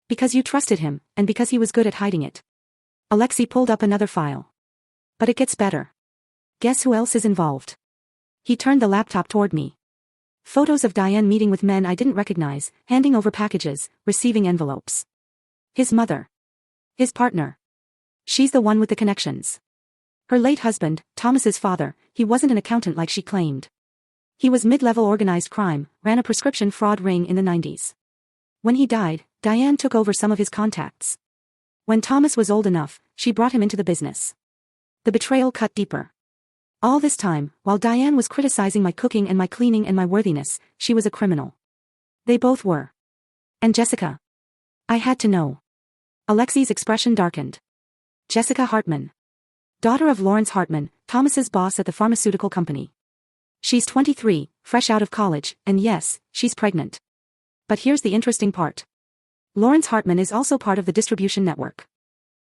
Because you trusted him, and because he was good at hiding it. Alexei pulled up another file. But it gets better. Guess who else is involved? He turned the laptop toward me. Photos of Diane meeting with men I didn't recognize, handing over packages, receiving envelopes. His mother. His partner. She's the one with the connections. Her late husband, Thomas's father, he wasn't an accountant like she claimed. He was mid-level organized crime, ran a prescription fraud ring in the 90s. When he died, Diane took over some of his contacts. When Thomas was old enough, she brought him into the business. The betrayal cut deeper. All this time, while Diane was criticizing my cooking and my cleaning and my worthiness, she was a criminal. They both were. And Jessica. I had to know. Alexei's expression darkened. Jessica Hartman. Daughter of Lawrence Hartman, Thomas's boss at the pharmaceutical company. She's 23, fresh out of college, and yes, she's pregnant. But here's the interesting part. Lawrence Hartman is also part of the distribution network.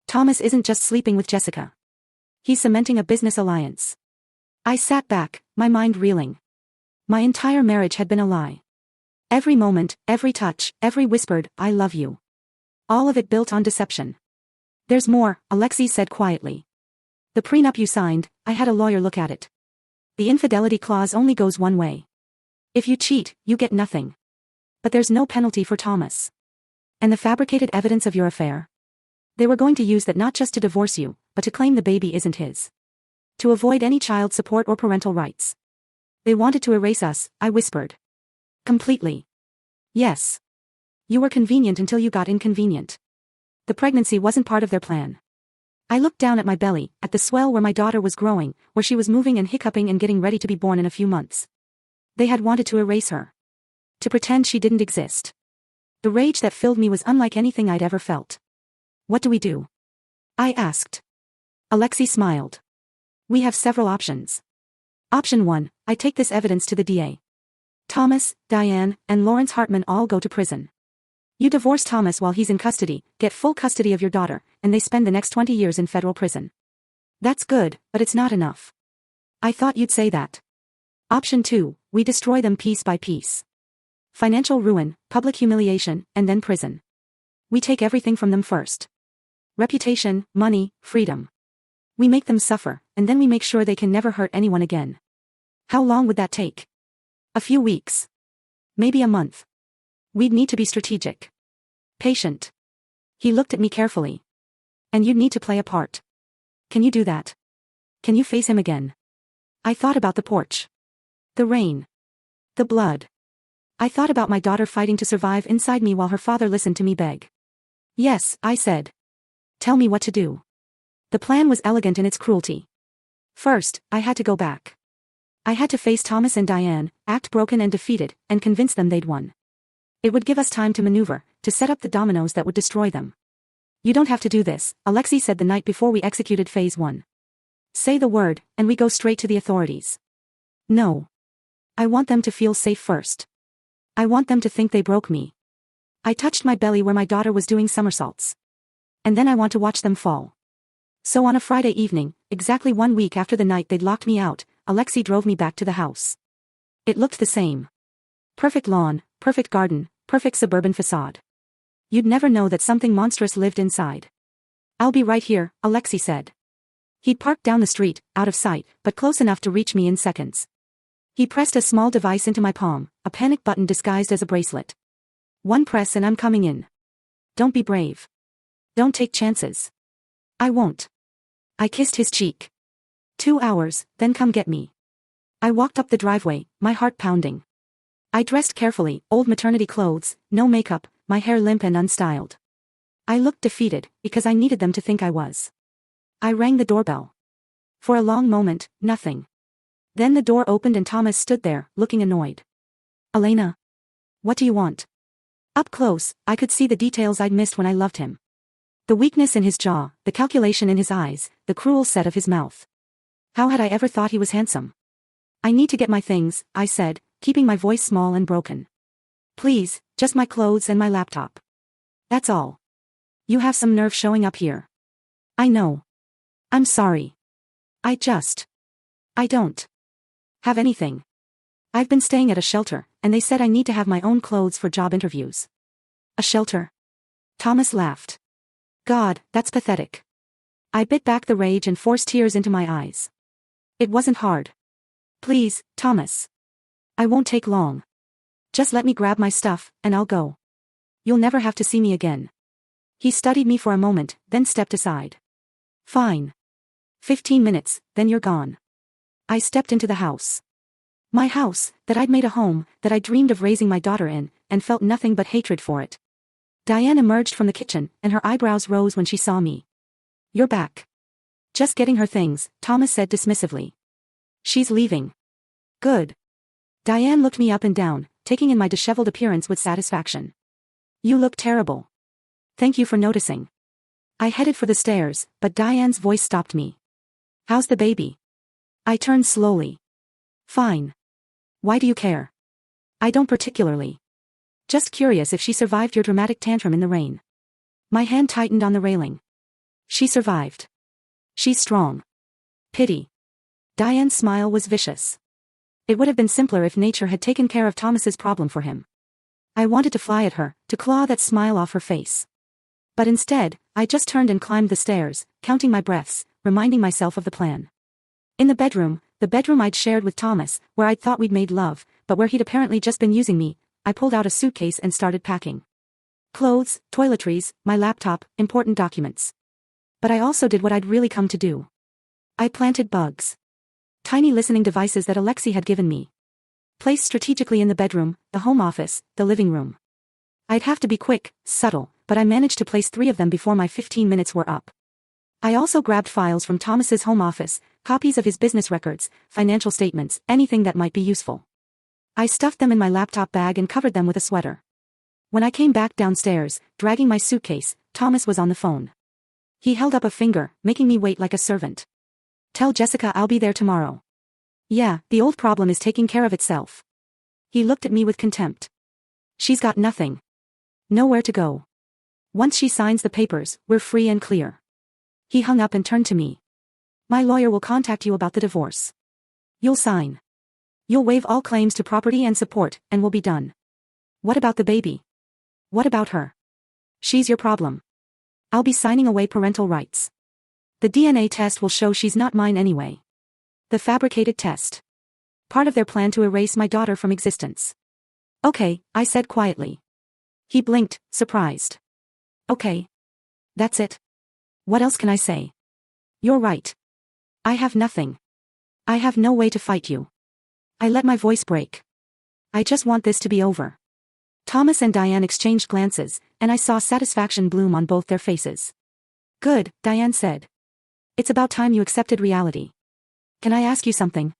Thomas isn't just sleeping with Jessica. He's cementing a business alliance. I sat back, my mind reeling. My entire marriage had been a lie. Every moment, every touch, every whispered, I love you. All of it built on deception. There's more, Alexei said quietly. The prenup you signed, I had a lawyer look at it. The infidelity clause only goes one way. If you cheat, you get nothing. But there's no penalty for Thomas. And the fabricated evidence of your affair? They were going to use that not just to divorce you, but to claim the baby isn't his. To avoid any child support or parental rights. They wanted to erase us, I whispered. Completely. Yes. You were convenient until you got inconvenient. The pregnancy wasn't part of their plan. I looked down at my belly, at the swell where my daughter was growing, where she was moving and hiccuping and getting ready to be born in a few months. They had wanted to erase her. To pretend she didn't exist. The rage that filled me was unlike anything I'd ever felt. What do we do? I asked. Alexei smiled. We have several options. Option 1, I take this evidence to the DA. Thomas, Diane, and Lawrence Hartman all go to prison. You divorce Thomas while he's in custody, get full custody of your daughter, and they spend the next 20 years in federal prison. That's good, but it's not enough. I thought you'd say that. Option 2, we destroy them piece by piece. Financial ruin, public humiliation, and then prison. We take everything from them first. Reputation, money, freedom. We make them suffer, and then we make sure they can never hurt anyone again. How long would that take? A few weeks. Maybe a month. We'd need to be strategic. Patient. He looked at me carefully. And you'd need to play a part. Can you do that? Can you face him again? I thought about the porch. The rain. The blood. I thought about my daughter fighting to survive inside me while her father listened to me beg. Yes, I said. Tell me what to do. The plan was elegant in its cruelty. First, I had to go back. I had to face Thomas and Diane, act broken and defeated, and convince them they'd won. It would give us time to maneuver, to set up the dominoes that would destroy them. You don't have to do this, Alexei said the night before we executed Phase 1. Say the word, and we go straight to the authorities. No. I want them to feel safe first. I want them to think they broke me. I touched my belly where my daughter was doing somersaults. And then I want to watch them fall. So on a Friday evening, exactly 1 week after the night they'd locked me out, Alexei drove me back to the house. It looked the same. Perfect lawn, perfect garden, perfect suburban facade. You'd never know that something monstrous lived inside. I'll be right here, Alexei said. He'd parked down the street, out of sight, but close enough to reach me in seconds. He pressed a small device into my palm, a panic button disguised as a bracelet. One press and I'm coming in. Don't be brave. Don't take chances. I won't. I kissed his cheek. 2 hours, then come get me. I walked up the driveway, my heart pounding. I dressed carefully, old maternity clothes, no makeup, my hair limp and unstyled. I looked defeated, because I needed them to think I was. I rang the doorbell. For a long moment, nothing. Then the door opened and Thomas stood there, looking annoyed. Elena. What do you want? Up close, I could see the details I'd missed when I loved him. The weakness in his jaw, the calculation in his eyes, the cruel set of his mouth. How had I ever thought he was handsome? I need to get my things, I said, keeping my voice small and broken. Please, just my clothes and my laptop. That's all. You have some nerve showing up here. I know. I'm sorry. I don't have anything. I've been staying at a shelter, and they said I need to have my own clothes for job interviews. A shelter? Thomas laughed. God, that's pathetic. I bit back the rage and forced tears into my eyes. It wasn't hard. Please, Thomas. I won't take long. Just let me grab my stuff, and I'll go. You'll never have to see me again. He studied me for a moment, then stepped aside. Fine. 15 minutes, then you're gone. I stepped into the house. My house, that I'd made a home, that I dreamed of raising my daughter in, and felt nothing but hatred for it. Diane emerged from the kitchen, and her eyebrows rose when she saw me. You're back. Just getting her things, Thomas said dismissively. She's leaving. Good. Diane looked me up and down, taking in my disheveled appearance with satisfaction. You look terrible. Thank you for noticing. I headed for the stairs, but Diane's voice stopped me. How's the baby? I turned slowly. Fine. Why do you care? I don't particularly. Just curious if she survived your dramatic tantrum in the rain. My hand tightened on the railing. She survived. She's strong. Pity. Diane's smile was vicious. It would have been simpler if nature had taken care of Thomas's problem for him. I wanted to fly at her, to claw that smile off her face. But instead, I just turned and climbed the stairs, counting my breaths, reminding myself of the plan. In the bedroom I'd shared with Thomas, where I'd thought we'd made love, but where he'd apparently just been using me, I pulled out a suitcase and started packing. Clothes, toiletries, my laptop, important documents. But I also did what I'd really come to do. I planted bugs. Tiny listening devices that Alexei had given me. Placed strategically in the bedroom, the home office, the living room. I'd have to be quick, subtle, but I managed to place 3 of them before my 15 minutes were up. I also grabbed files from Thomas's home office, copies of his business records, financial statements, anything that might be useful. I stuffed them in my laptop bag and covered them with a sweater. When I came back downstairs, dragging my suitcase, Thomas was on the phone. He held up a finger, making me wait like a servant. Tell Jessica I'll be there tomorrow. Yeah, the old problem is taking care of itself. He looked at me with contempt. She's got nothing. Nowhere to go. Once she signs the papers, we're free and clear. He hung up and turned to me. My lawyer will contact you about the divorce. You'll sign. You'll waive all claims to property and support, and we'll be done. What about the baby? What about her? She's your problem. I'll be signing away parental rights. The DNA test will show she's not mine anyway. The fabricated test. Part of their plan to erase my daughter from existence. Okay, I said quietly. He blinked, surprised. Okay. That's it. What else can I say? You're right. I have nothing. I have no way to fight you. I let my voice break. I just want this to be over. Thomas and Diane exchanged glances, and I saw satisfaction bloom on both their faces. Good, Diane said. It's about time you accepted reality. Can I ask you something?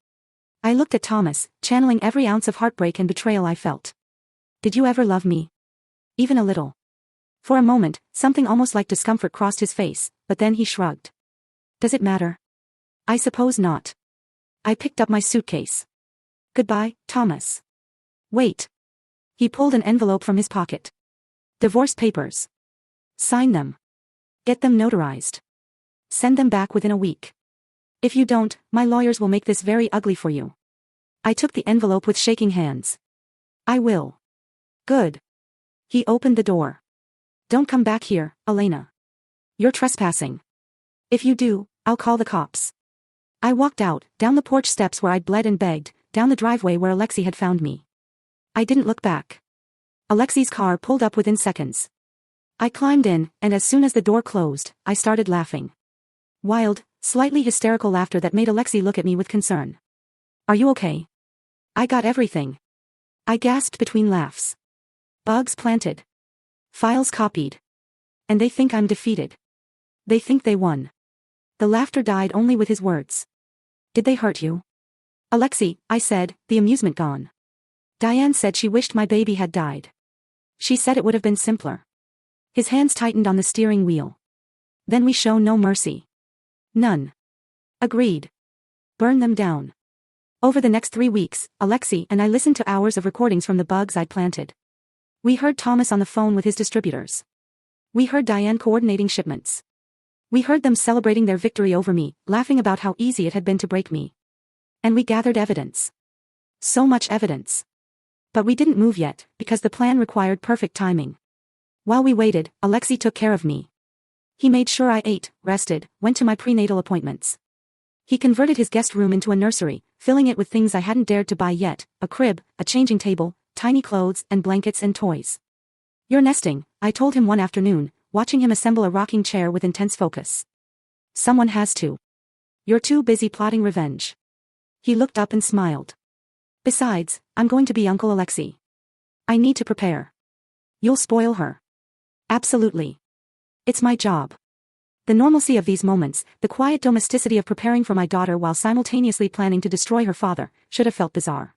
I looked at Thomas, channeling every ounce of heartbreak and betrayal I felt. Did you ever love me? Even a little. For a moment, something almost like discomfort crossed his face, but then he shrugged. Does it matter? I suppose not. I picked up my suitcase. Goodbye, Thomas. Wait. He pulled an envelope from his pocket. Divorce papers. Sign them. Get them notarized. Send them back within a week. If you don't, my lawyers will make this very ugly for you. I took the envelope with shaking hands. I will. Good. He opened the door. Don't come back here, Elena. You're trespassing. If you do, I'll call the cops. I walked out, down the porch steps where I'd bled and begged, down the driveway where Alexei had found me. I didn't look back. Alexei's car pulled up within seconds. I climbed in, and as soon as the door closed, I started laughing. Wild, slightly hysterical laughter that made Alexei look at me with concern. Are you okay? I got everything. I gasped between laughs. Bugs planted. Files copied. And they think I'm defeated. They think they won. The laughter died only with his words. Did they hurt you? Alexei, I said, the amusement gone. Diane said she wished my baby had died. She said it would have been simpler. His hands tightened on the steering wheel. Then we show no mercy. None. Agreed. Burn them down. Over the next 3 weeks, Alexei and I listened to hours of recordings from the bugs I'd planted. We heard Thomas on the phone with his distributors. We heard Diane coordinating shipments. We heard them celebrating their victory over me, laughing about how easy it had been to break me. And we gathered evidence. So much evidence. But we didn't move yet, because the plan required perfect timing. While we waited, Alexei took care of me. He made sure I ate, rested, went to my prenatal appointments. He converted his guest room into a nursery, filling it with things I hadn't dared to buy yet, a crib, a changing table, tiny clothes and blankets and toys. You're nesting, I told him one afternoon, watching him assemble a rocking chair with intense focus. Someone has to. You're too busy plotting revenge. He looked up and smiled. Besides, I'm going to be Uncle Alexei. I need to prepare. You'll spoil her. Absolutely. It's my job. The normalcy of these moments, the quiet domesticity of preparing for my daughter while simultaneously planning to destroy her father, should have felt bizarre.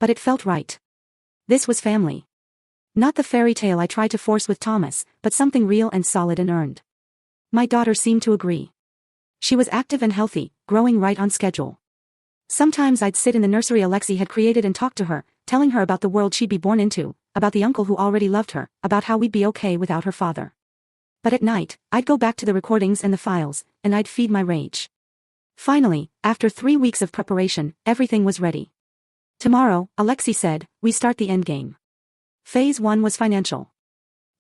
But it felt right. This was family. Not the fairy tale I tried to force with Thomas, but something real and solid and earned. My daughter seemed to agree. She was active and healthy, growing right on schedule. Sometimes I'd sit in the nursery Alexei had created and talk to her, telling her about the world she'd be born into, about the uncle who already loved her, about how we'd be okay without her father. But at night, I'd go back to the recordings and the files, and I'd feed my rage. Finally, after 3 weeks of preparation, everything was ready. Tomorrow, Alexei said, we start the endgame. Phase 1 was financial.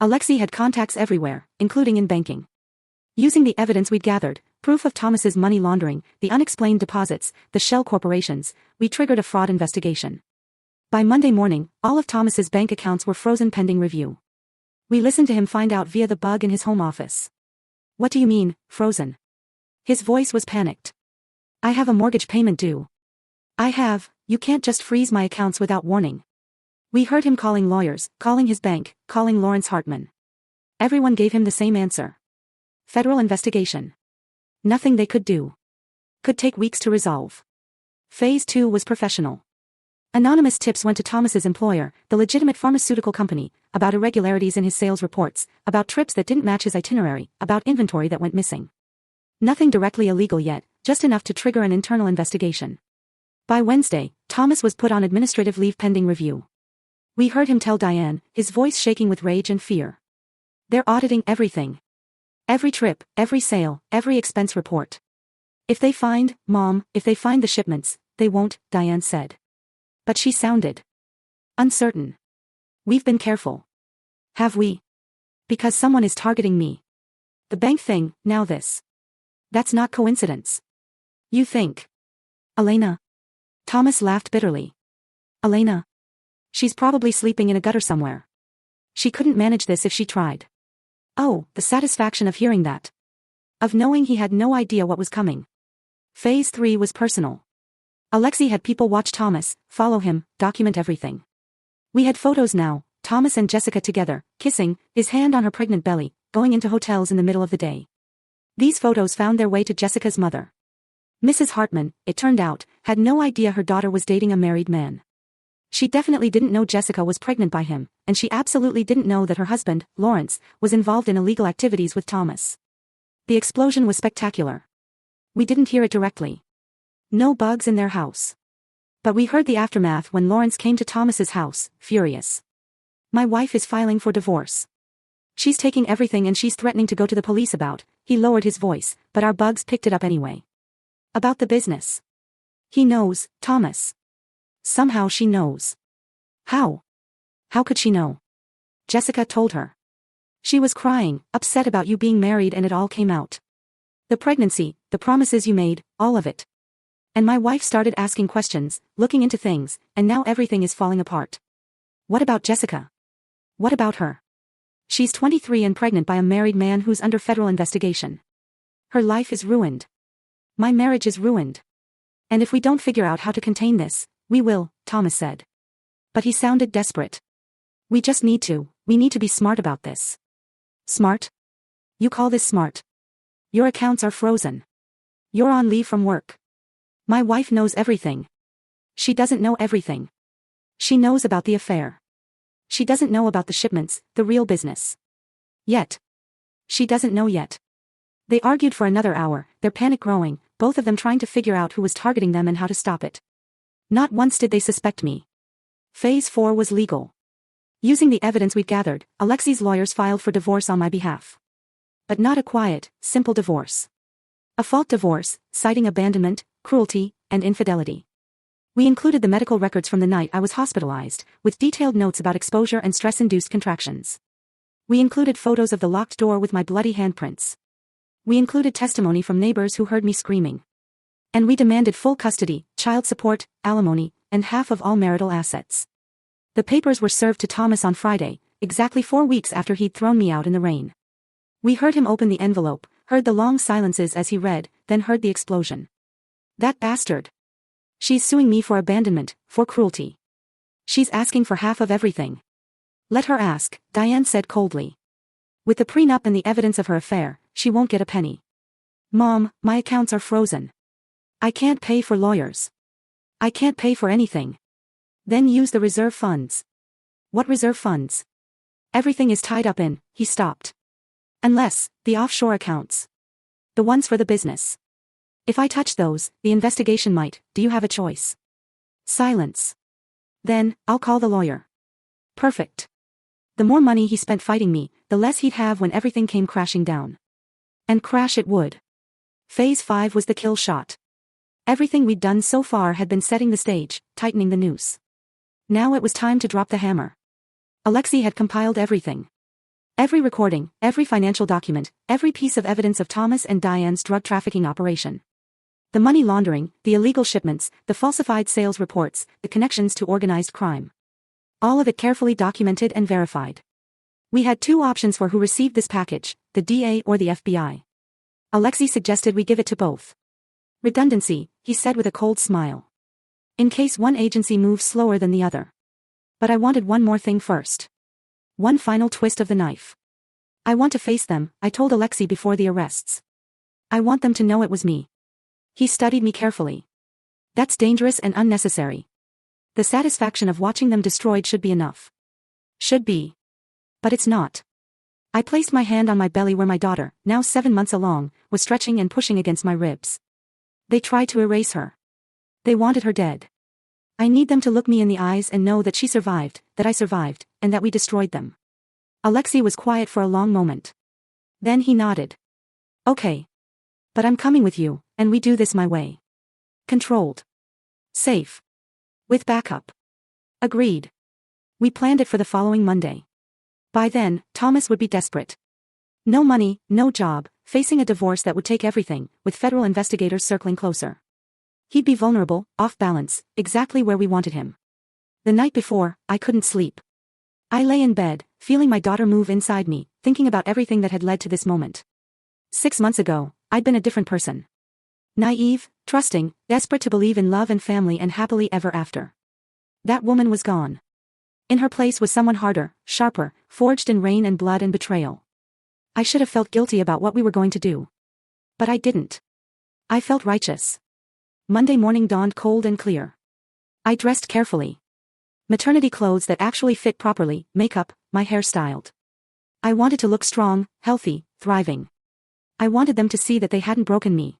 Alexei had contacts everywhere, including in banking. Using the evidence we'd gathered, proof of Thomas's money laundering, the unexplained deposits, the shell corporations, we triggered a fraud investigation. By Monday morning, all of Thomas's bank accounts were frozen pending review. We listened to him find out via the bug in his home office. What do you mean, frozen? His voice was panicked. I have a mortgage payment due. You can't just freeze my accounts without warning. We heard him calling lawyers, calling his bank, calling Lawrence Hartman. Everyone gave him the same answer. Federal investigation. Nothing they could do. Could take weeks to resolve. Phase 2 was professional. Anonymous tips went to Thomas's employer, the legitimate pharmaceutical company, about irregularities in his sales reports, about trips that didn't match his itinerary, about inventory that went missing. Nothing directly illegal yet, just enough to trigger an internal investigation. By Wednesday, Thomas was put on administrative leave pending review. We heard him tell Diane, his voice shaking with rage and fear. They're auditing everything. Every trip, every sale, every expense report. If they find the shipments, they won't, Diane said. But she sounded uncertain. We've been careful. Have we? Because someone is targeting me. The bank thing, now this. That's not coincidence. You think. Elena. Thomas laughed bitterly. Elena. She's probably sleeping in a gutter somewhere. She couldn't manage this if she tried. Oh, the satisfaction of hearing that. Of knowing he had no idea what was coming. Phase 3 was personal. Alexei had people watch Thomas, follow him, document everything. We had photos now, Thomas and Jessica together, kissing, his hand on her pregnant belly, going into hotels in the middle of the day. These photos found their way to Jessica's mother. Mrs. Hartman, it turned out, had no idea her daughter was dating a married man. She definitely didn't know Jessica was pregnant by him, and she absolutely didn't know that her husband, Lawrence, was involved in illegal activities with Thomas. The explosion was spectacular. We didn't hear it directly. No bugs in their house. But we heard the aftermath when Lawrence came to Thomas's house, furious. My wife is filing for divorce. She's taking everything and she's threatening to go to the police about, he lowered his voice, but our bugs picked it up anyway. About the business. He knows, Thomas. Somehow she knows. How? How could she know? Jessica told her. She was crying, upset about you being married, and it all came out. The pregnancy, the promises you made, all of it. And my wife started asking questions, looking into things, and now everything is falling apart. What about Jessica? What about her? She's 23 and pregnant by a married man who's under federal investigation. Her life is ruined. My marriage is ruined. And if we don't figure out how to contain this, we will, Thomas said. But he sounded desperate. We need to be smart about this. Smart? You call this smart? Your accounts are frozen. You're on leave from work. My wife knows everything. She doesn't know everything. She knows about the affair. She doesn't know about the shipments, the real business. Yet. She doesn't know yet. They argued for another hour, their panic growing, both of them trying to figure out who was targeting them and how to stop it. Not once did they suspect me. Phase 4 was legal. Using the evidence we'd gathered, Alexei's lawyers filed for divorce on my behalf. But not a quiet, simple divorce. A fault divorce, citing abandonment, cruelty, and infidelity. We included the medical records from the night I was hospitalized, with detailed notes about exposure and stress-induced contractions. We included photos of the locked door with my bloody handprints. We included testimony from neighbors who heard me screaming. And we demanded full custody, child support, alimony, and half of all marital assets. The papers were served to Thomas on Friday, exactly 4 weeks after he'd thrown me out in the rain. We heard him open the envelope, heard the long silences as he read, then heard the explosion. That bastard. She's suing me for abandonment, for cruelty. She's asking for half of everything. Let her ask, Diane said coldly. With the prenup and the evidence of her affair, she won't get a penny. Mom, my accounts are frozen. I can't pay for lawyers. I can't pay for anything. Then use the reserve funds. What reserve funds? Everything is tied up in, he stopped. Unless, the offshore accounts. The ones for the business. If I touch those, the investigation might, do you have a choice? Silence. Then, I'll call the lawyer. Perfect. The more money he spent fighting me, the less he'd have when everything came crashing down. And crash it would. Phase 5 was the kill shot. Everything we'd done so far had been setting the stage, tightening the noose. Now it was time to drop the hammer. Alexei had compiled everything. Every recording, every financial document, every piece of evidence of Thomas and Diane's drug trafficking operation. The money laundering, the illegal shipments, the falsified sales reports, the connections to organized crime. All of it carefully documented and verified. We had 2 options for who received this package, the DA or the FBI. Alexei suggested we give it to both. Redundancy, he said with a cold smile. In case one agency moves slower than the other. But I wanted one more thing first. One final twist of the knife. I want to face them, I told Alexei before the arrests. I want them to know it was me. He studied me carefully. That's dangerous and unnecessary. The satisfaction of watching them destroyed should be enough. Should be. But it's not. I placed my hand on my belly where my daughter, now 7 months along, was stretching and pushing against my ribs. They tried to erase her. They wanted her dead. I need them to look me in the eyes and know that she survived, that I survived, and that we destroyed them. Alexei was quiet for a long moment. Then he nodded. Okay. But I'm coming with you, and we do this my way. Controlled. Safe. With backup. Agreed. We planned it for the following Monday. By then, Thomas would be desperate. No money, no job, facing a divorce that would take everything, with federal investigators circling closer. He'd be vulnerable, off balance, exactly where we wanted him. The night before, I couldn't sleep. I lay in bed, feeling my daughter move inside me, thinking about everything that had led to this moment. 6 months ago, I'd been a different person. Naive, trusting, desperate to believe in love and family and happily ever after. That woman was gone. In her place was someone harder, sharper, forged in rain and blood and betrayal. I should have felt guilty about what we were going to do. But I didn't. I felt righteous. Monday morning dawned cold and clear. I dressed carefully. Maternity clothes that actually fit properly, makeup, my hair styled. I wanted to look strong, healthy, thriving. I wanted them to see that they hadn't broken me.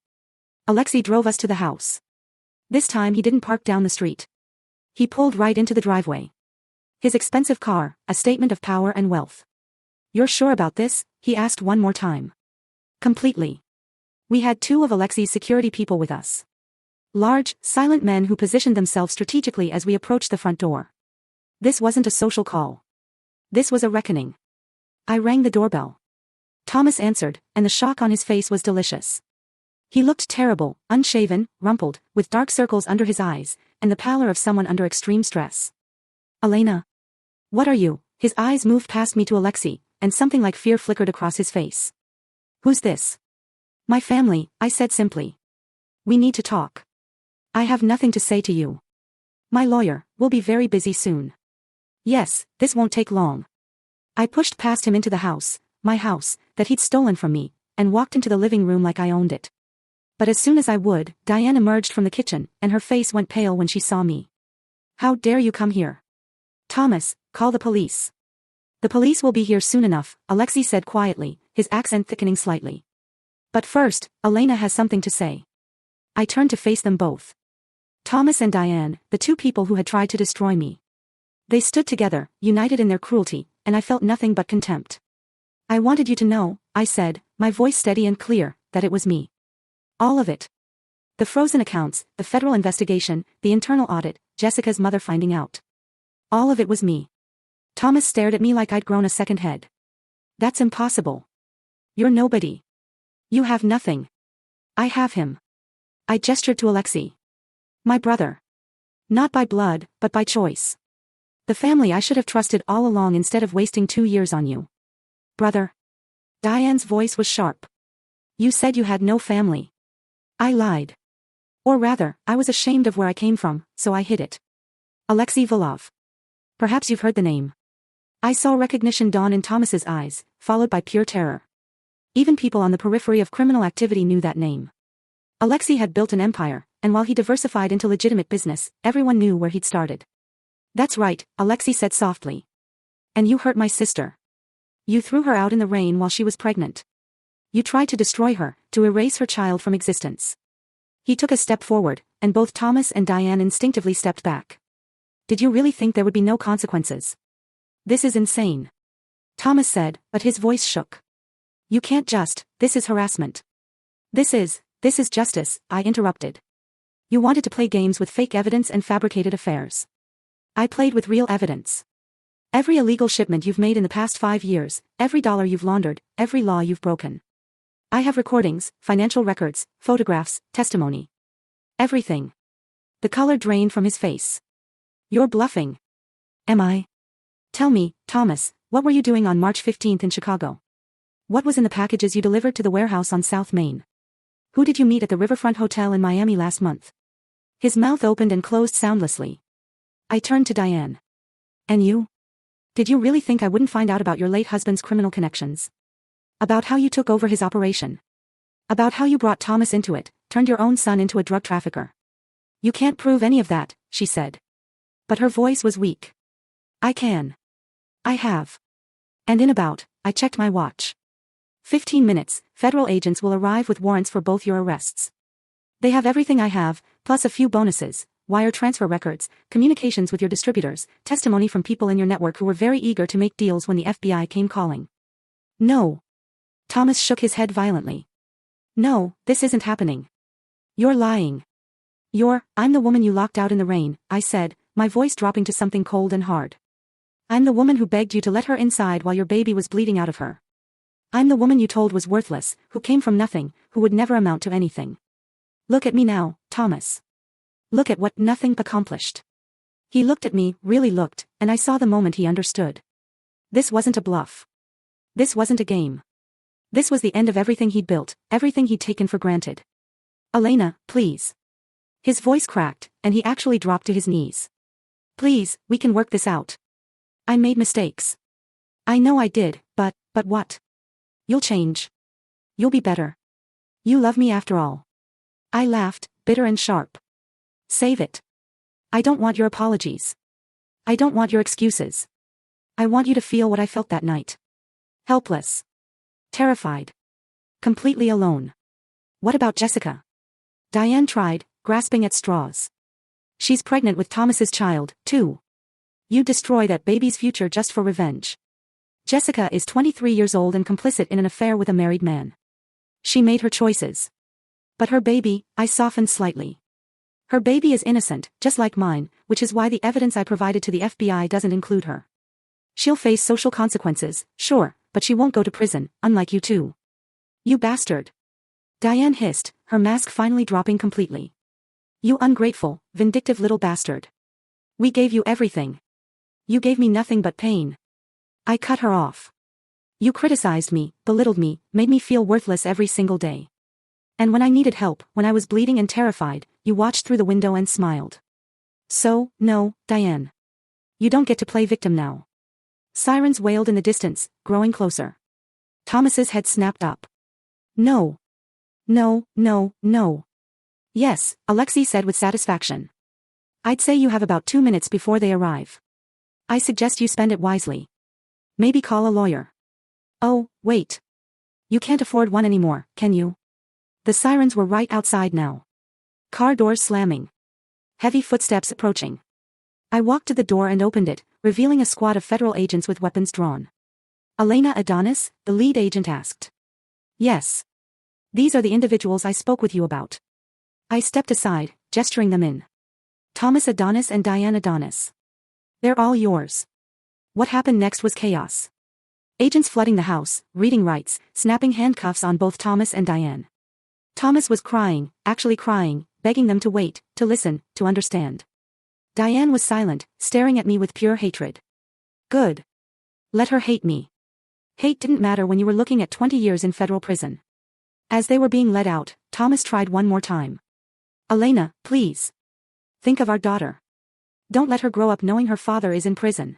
Alexei drove us to the house. This time he didn't park down the street. He pulled right into the driveway. His expensive car, a statement of power and wealth. "You're sure about this?" he asked one more time. Completely. We had 2 of Alexei's security people with us. Large, silent men who positioned themselves strategically as we approached the front door. This wasn't a social call. This was a reckoning. I rang the doorbell. Thomas answered, and the shock on his face was delicious. He looked terrible, unshaven, rumpled, with dark circles under his eyes, and the pallor of someone under extreme stress. "Elena. What are you?" His eyes moved past me to Alexei, and something like fear flickered across his face. "Who's this?" "My family," I said simply. "We need to talk. I have nothing to say to you. My lawyer will be very busy soon." "Yes, this won't take long." I pushed past him into the house, my house, that he'd stolen from me, and walked into the living room like I owned it. But as soon as I would, Diane emerged from the kitchen, and her face went pale when she saw me. "How dare you come here?" "Thomas, call the police." "The police will be here soon enough," Alexei said quietly, his accent thickening slightly. "But first, Elena has something to say." I turned to face them both. Thomas and Diane, the 2 people who had tried to destroy me. They stood together, united in their cruelty, and I felt nothing but contempt. "I wanted you to know," I said, my voice steady and clear, "that it was me. All of it. The frozen accounts, the federal investigation, the internal audit, Jessica's mother finding out. All of it was me." Thomas stared at me like I'd grown a second head. "That's impossible. You're nobody. You have nothing." "I have him." I gestured to Alexei. "My brother. Not by blood, but by choice. The family I should have trusted all along instead of wasting 2 years on you." "Brother?" Diane's voice was sharp. "You said you had no family." I lied. Or rather, I was ashamed of where I came from, so I hid it. "Alexei Volov. Perhaps you've heard the name." I saw recognition dawn in Thomas's eyes, followed by pure terror. Even people on the periphery of criminal activity knew that name. Alexei had built an empire, and while he diversified into legitimate business, everyone knew where he'd started. "That's right," Alexei said softly. "And you hurt my sister. You threw her out in the rain while she was pregnant. You tried to destroy her, to erase her child from existence." He took a step forward, and both Thomas and Diane instinctively stepped back. "Did you really think there would be no consequences? This is insane," Thomas said, but his voice shook. "You can't just, this is harassment." This is justice," I interrupted. "You wanted to play games with fake evidence and fabricated affairs. I played with real evidence. Every illegal shipment you've made in the past 5 years, every dollar you've laundered, every law you've broken. I have recordings, financial records, photographs, testimony. Everything." The color drained from his face. "You're bluffing." "Am I?" "Tell me, Thomas, what were you doing on March 15th in Chicago? What was in the packages you delivered to the warehouse on South Main? Who did you meet at the Riverfront Hotel in Miami last month?" His mouth opened and closed soundlessly. I turned to Diane. "And you? Did you really think I wouldn't find out about your late husband's criminal connections? About how you took over his operation? About how you brought Thomas into it, turned your own son into a drug trafficker? You can't prove any of that," she said. But her voice was weak. "I can. I have. And in about," I checked my watch. 15 minutes, federal agents will arrive with warrants for both your arrests. They have everything I have, plus a few bonuses, wire transfer records, communications with your distributors, testimony from people in your network who were very eager to make deals when the FBI came calling." "No." Thomas shook his head violently. "No, this isn't happening. You're lying. I'm the woman you locked out in the rain," I said, my voice dropping to something cold and hard. "I'm the woman who begged you to let her inside while your baby was bleeding out of her. I'm the woman you told was worthless, who came from nothing, who would never amount to anything. Look at me now, Thomas. Look at what nothing accomplished. He looked at me, really looked, and I saw the moment he understood. This wasn't a bluff. This wasn't a game. This was the end of everything he'd built, everything he'd taken for granted. Elena, please. His voice cracked, and he actually dropped to his knees. Please, we can work this out. I made mistakes. I know I did, but what? You'll change. You'll be better. You love me after all. I laughed, bitter and sharp. Save it. I don't want your apologies. I don't want your excuses. I want you to feel what I felt that night. Helpless. Terrified. Completely alone. What about Jessica? Diane tried, grasping at straws. She's pregnant with Thomas's child, too. You destroy that baby's future just for revenge. Jessica is 23 years old and complicit in an affair with a married man. She made her choices. But her baby, I softened slightly. Her baby is innocent, just like mine, which is why the evidence I provided to the FBI doesn't include her. She'll face social consequences, sure, but she won't go to prison, unlike you two. You bastard. Diane hissed, her mask finally dropping completely. You ungrateful, vindictive little bastard. We gave you everything. You gave me nothing but pain. I cut her off. You criticized me, belittled me, made me feel worthless every single day. And when I needed help, when I was bleeding and terrified, you watched through the window and smiled. So, no, Diane. You don't get to play victim now. Sirens wailed in the distance, growing closer. Thomas's head snapped up. No. No, no, no. Yes, Alexei said with satisfaction. I'd say you have about 2 minutes before they arrive. I suggest you spend it wisely. Maybe call a lawyer. Oh, wait. You can't afford one anymore, can you? The sirens were right outside now. Car doors slamming. Heavy footsteps approaching. I walked to the door and opened it, revealing a squad of federal agents with weapons drawn. Elena Adonis, the lead agent asked. Yes. These are the individuals I spoke with you about. I stepped aside, gesturing them in. Thomas Adonis and Diane Adonis. They're all yours. What happened next was chaos. Agents flooding the house, reading rights, snapping handcuffs on both Thomas and Diane. Thomas was crying, actually crying, begging them to wait, to listen, to understand. Diane was silent, staring at me with pure hatred. Good. Let her hate me. Hate didn't matter when you were looking at 20 years in federal prison. As they were being let out, Thomas tried one more time. Elena, please. Think of our daughter. Don't let her grow up knowing her father is in prison.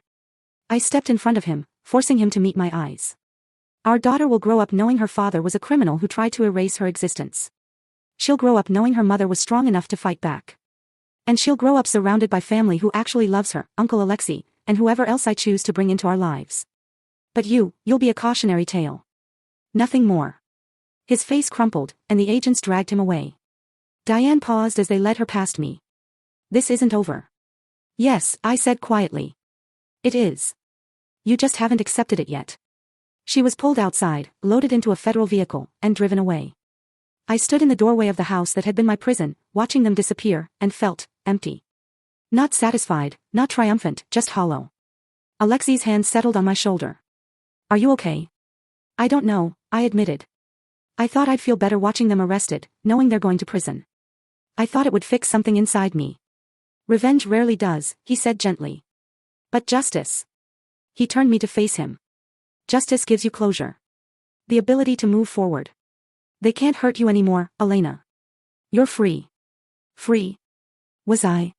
I stepped in front of him, forcing him to meet my eyes. Our daughter will grow up knowing her father was a criminal who tried to erase her existence. She'll grow up knowing her mother was strong enough to fight back. And she'll grow up surrounded by family who actually loves her, Uncle Alexei, and whoever else I choose to bring into our lives. But you'll be a cautionary tale. Nothing more. His face crumpled, and the agents dragged him away. Diane paused as they led her past me. This isn't over. Yes, I said quietly. It is. You just haven't accepted it yet. She was pulled outside, loaded into a federal vehicle, and driven away. I stood in the doorway of the house that had been my prison, watching them disappear, and felt empty. Not satisfied, not triumphant, just hollow. Alexei's hand settled on my shoulder. Are you okay? I don't know, I admitted. I thought I'd feel better watching them arrested, knowing they're going to prison. I thought it would fix something inside me. Revenge rarely does, he said gently. But justice. He turned me to face him. Justice gives you closure. The ability to move forward. They can't hurt you anymore, Elena. You're free. Free. Was I?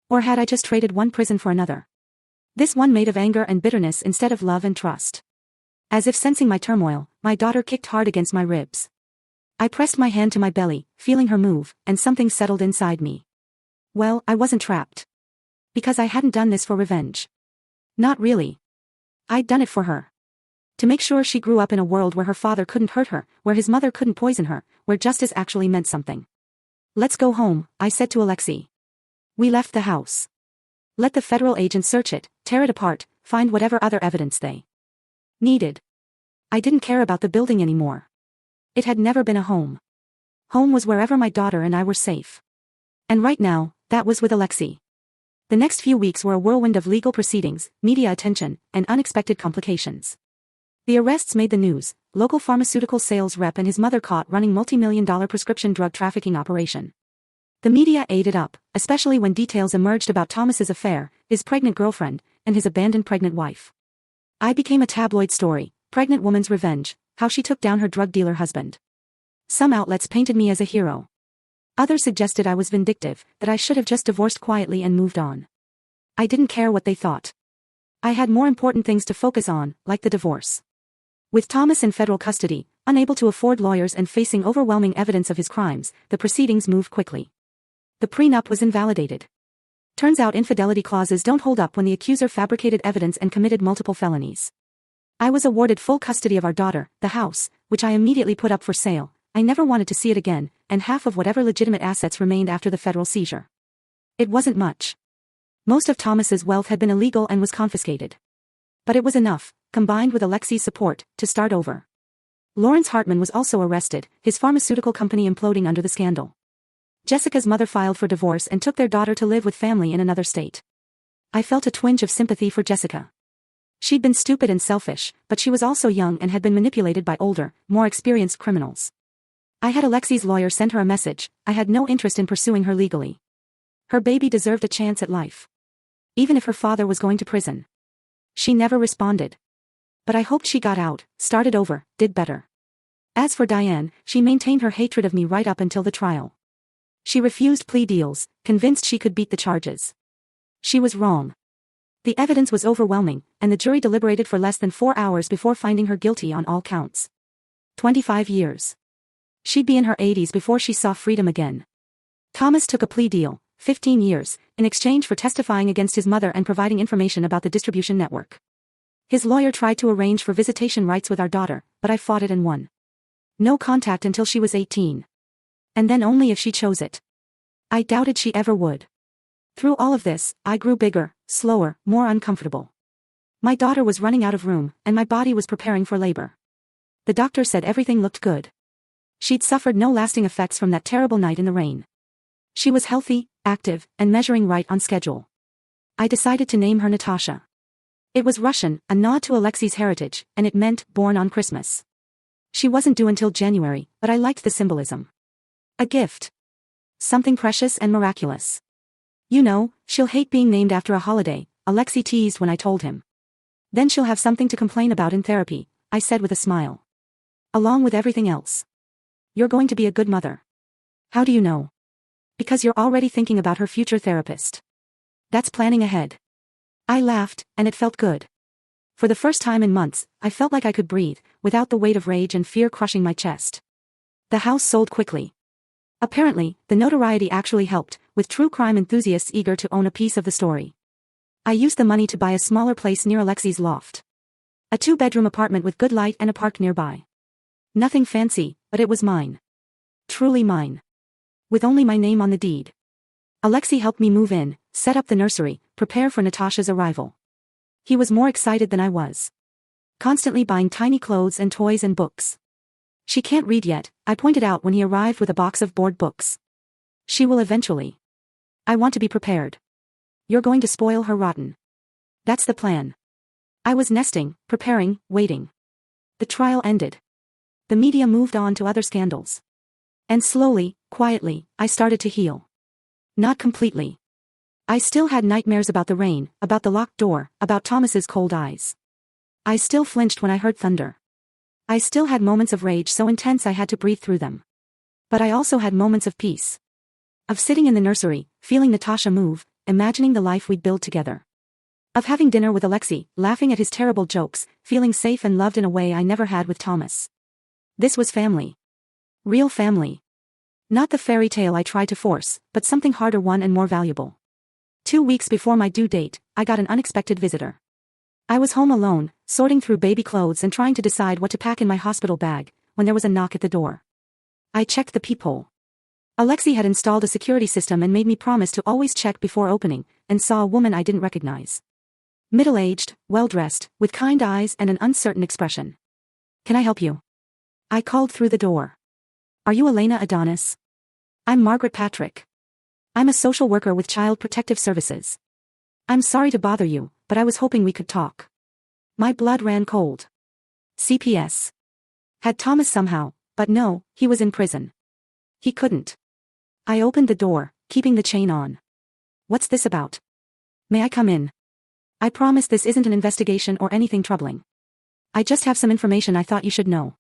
Or had I just traded one prison for another? This one made of anger and bitterness instead of love and trust. As if sensing my turmoil, my daughter kicked hard against my ribs. I pressed my hand to my belly, feeling her move, and something settled inside me. Well, I wasn't trapped. Because I hadn't done this for revenge. Not really. I'd done it for her. To make sure she grew up in a world where her father couldn't hurt her, where his mother couldn't poison her, where justice actually meant something. Let's go home, I said to Alexei. We left the house. Let the federal agents search it, tear it apart, find whatever other evidence they needed. I didn't care about the building anymore. It had never been a home. Home was wherever my daughter and I were safe. And right now, that was with Alexei. The next few weeks were a whirlwind of legal proceedings, media attention, and unexpected complications. The arrests made the news, local pharmaceutical sales rep and his mother caught running multi-million-dollar prescription drug trafficking operation. The media ate it up, especially when details emerged about Thomas's affair, his pregnant girlfriend, and his abandoned pregnant wife. I became a tabloid story, pregnant woman's revenge, how she took down her drug dealer husband. Some outlets painted me as a hero. Others suggested I was vindictive, that I should have just divorced quietly and moved on. I didn't care what they thought. I had more important things to focus on, like the divorce. With Thomas in federal custody, unable to afford lawyers and facing overwhelming evidence of his crimes, the proceedings moved quickly. The prenup was invalidated. Turns out infidelity clauses don't hold up when the accuser fabricated evidence and committed multiple felonies. I was awarded full custody of our daughter, the house, which I immediately put up for sale. I never wanted to see it again, and half of whatever legitimate assets remained after the federal seizure. It wasn't much. Most of Thomas's wealth had been illegal and was confiscated. But it was enough, combined with Alexi's support, to start over. Lawrence Hartman was also arrested, his pharmaceutical company imploding under the scandal. Jessica's mother filed for divorce and took their daughter to live with family in another state. I felt a twinge of sympathy for Jessica. She'd been stupid and selfish, but she was also young and had been manipulated by older, more experienced criminals. I had Alexi's lawyer send her a message. I had no interest in pursuing her legally. Her baby deserved a chance at life. Even if her father was going to prison. She never responded. But I hoped she got out, started over, did better. As for Diane, she maintained her hatred of me right up until the trial. She refused plea deals, convinced she could beat the charges. She was wrong. The evidence was overwhelming, and the jury deliberated for less than 4 hours before finding her guilty on all counts. 25 years. She'd be in her 80s before she saw freedom again. Thomas took a plea deal, 15 years, in exchange for testifying against his mother and providing information about the distribution network. His lawyer tried to arrange for visitation rights with our daughter, but I fought it and won. No contact until she was 18. And then only if she chose it. I doubted she ever would. Through all of this, I grew bigger, slower, more uncomfortable. My daughter was running out of room, and my body was preparing for labor. The doctor said everything looked good. She'd suffered no lasting effects from that terrible night in the rain. She was healthy, active, and measuring right on schedule. I decided to name her Natasha. It was Russian, a nod to Alexi's heritage, and it meant born on Christmas. She wasn't due until January, but I liked the symbolism. A gift. Something precious and miraculous. You know, she'll hate being named after a holiday, Alexei teased when I told him. Then she'll have something to complain about in therapy, I said with a smile. Along with everything else. You're going to be a good mother. How do you know? Because you're already thinking about her future therapist. That's planning ahead. I laughed, and it felt good. For the first time in months, I felt like I could breathe, without the weight of rage and fear crushing my chest. The house sold quickly. Apparently, the notoriety actually helped, with true crime enthusiasts eager to own a piece of the story. I used the money to buy a smaller place near Alexei's loft. A 2-bedroom apartment with good light and a park nearby. Nothing fancy, but it was mine. Truly mine. With only my name on the deed. Alexei helped me move in, set up the nursery, prepare for Natasha's arrival. He was more excited than I was. Constantly buying tiny clothes and toys and books. She can't read yet, I pointed out when he arrived with a box of board books. She will eventually. I want to be prepared. You're going to spoil her rotten. That's the plan. I was nesting, preparing, waiting. The trial ended. The media moved on to other scandals. And slowly, quietly, I started to heal. Not completely. I still had nightmares about the rain, about the locked door, about Thomas's cold eyes. I still flinched when I heard thunder. I still had moments of rage so intense I had to breathe through them. But I also had moments of peace. Of sitting in the nursery, feeling Natasha move, imagining the life we'd build together. Of having dinner with Alexei, laughing at his terrible jokes, feeling safe and loved in a way I never had with Thomas. This was family. Real family. Not the fairy tale I tried to force, but something harder won and more valuable. 2 weeks before my due date, I got an unexpected visitor. I was home alone, sorting through baby clothes and trying to decide what to pack in my hospital bag, when there was a knock at the door. I checked the peephole. Alexei had installed a security system and made me promise to always check before opening, and saw a woman I didn't recognize. Middle-aged, well-dressed, with kind eyes and an uncertain expression. "Can I help you?" I called through the door. "Are you Elena Adonis?" "I'm Margaret Patrick. I'm a social worker with Child Protective Services. I'm sorry to bother you, but I was hoping we could talk." My blood ran cold. CPS. Had Thomas somehow, but no, he was in prison. He couldn't. I opened the door, keeping the chain on. What's this about? May I come in? I promise this isn't an investigation or anything troubling. I just have some information I thought you should know.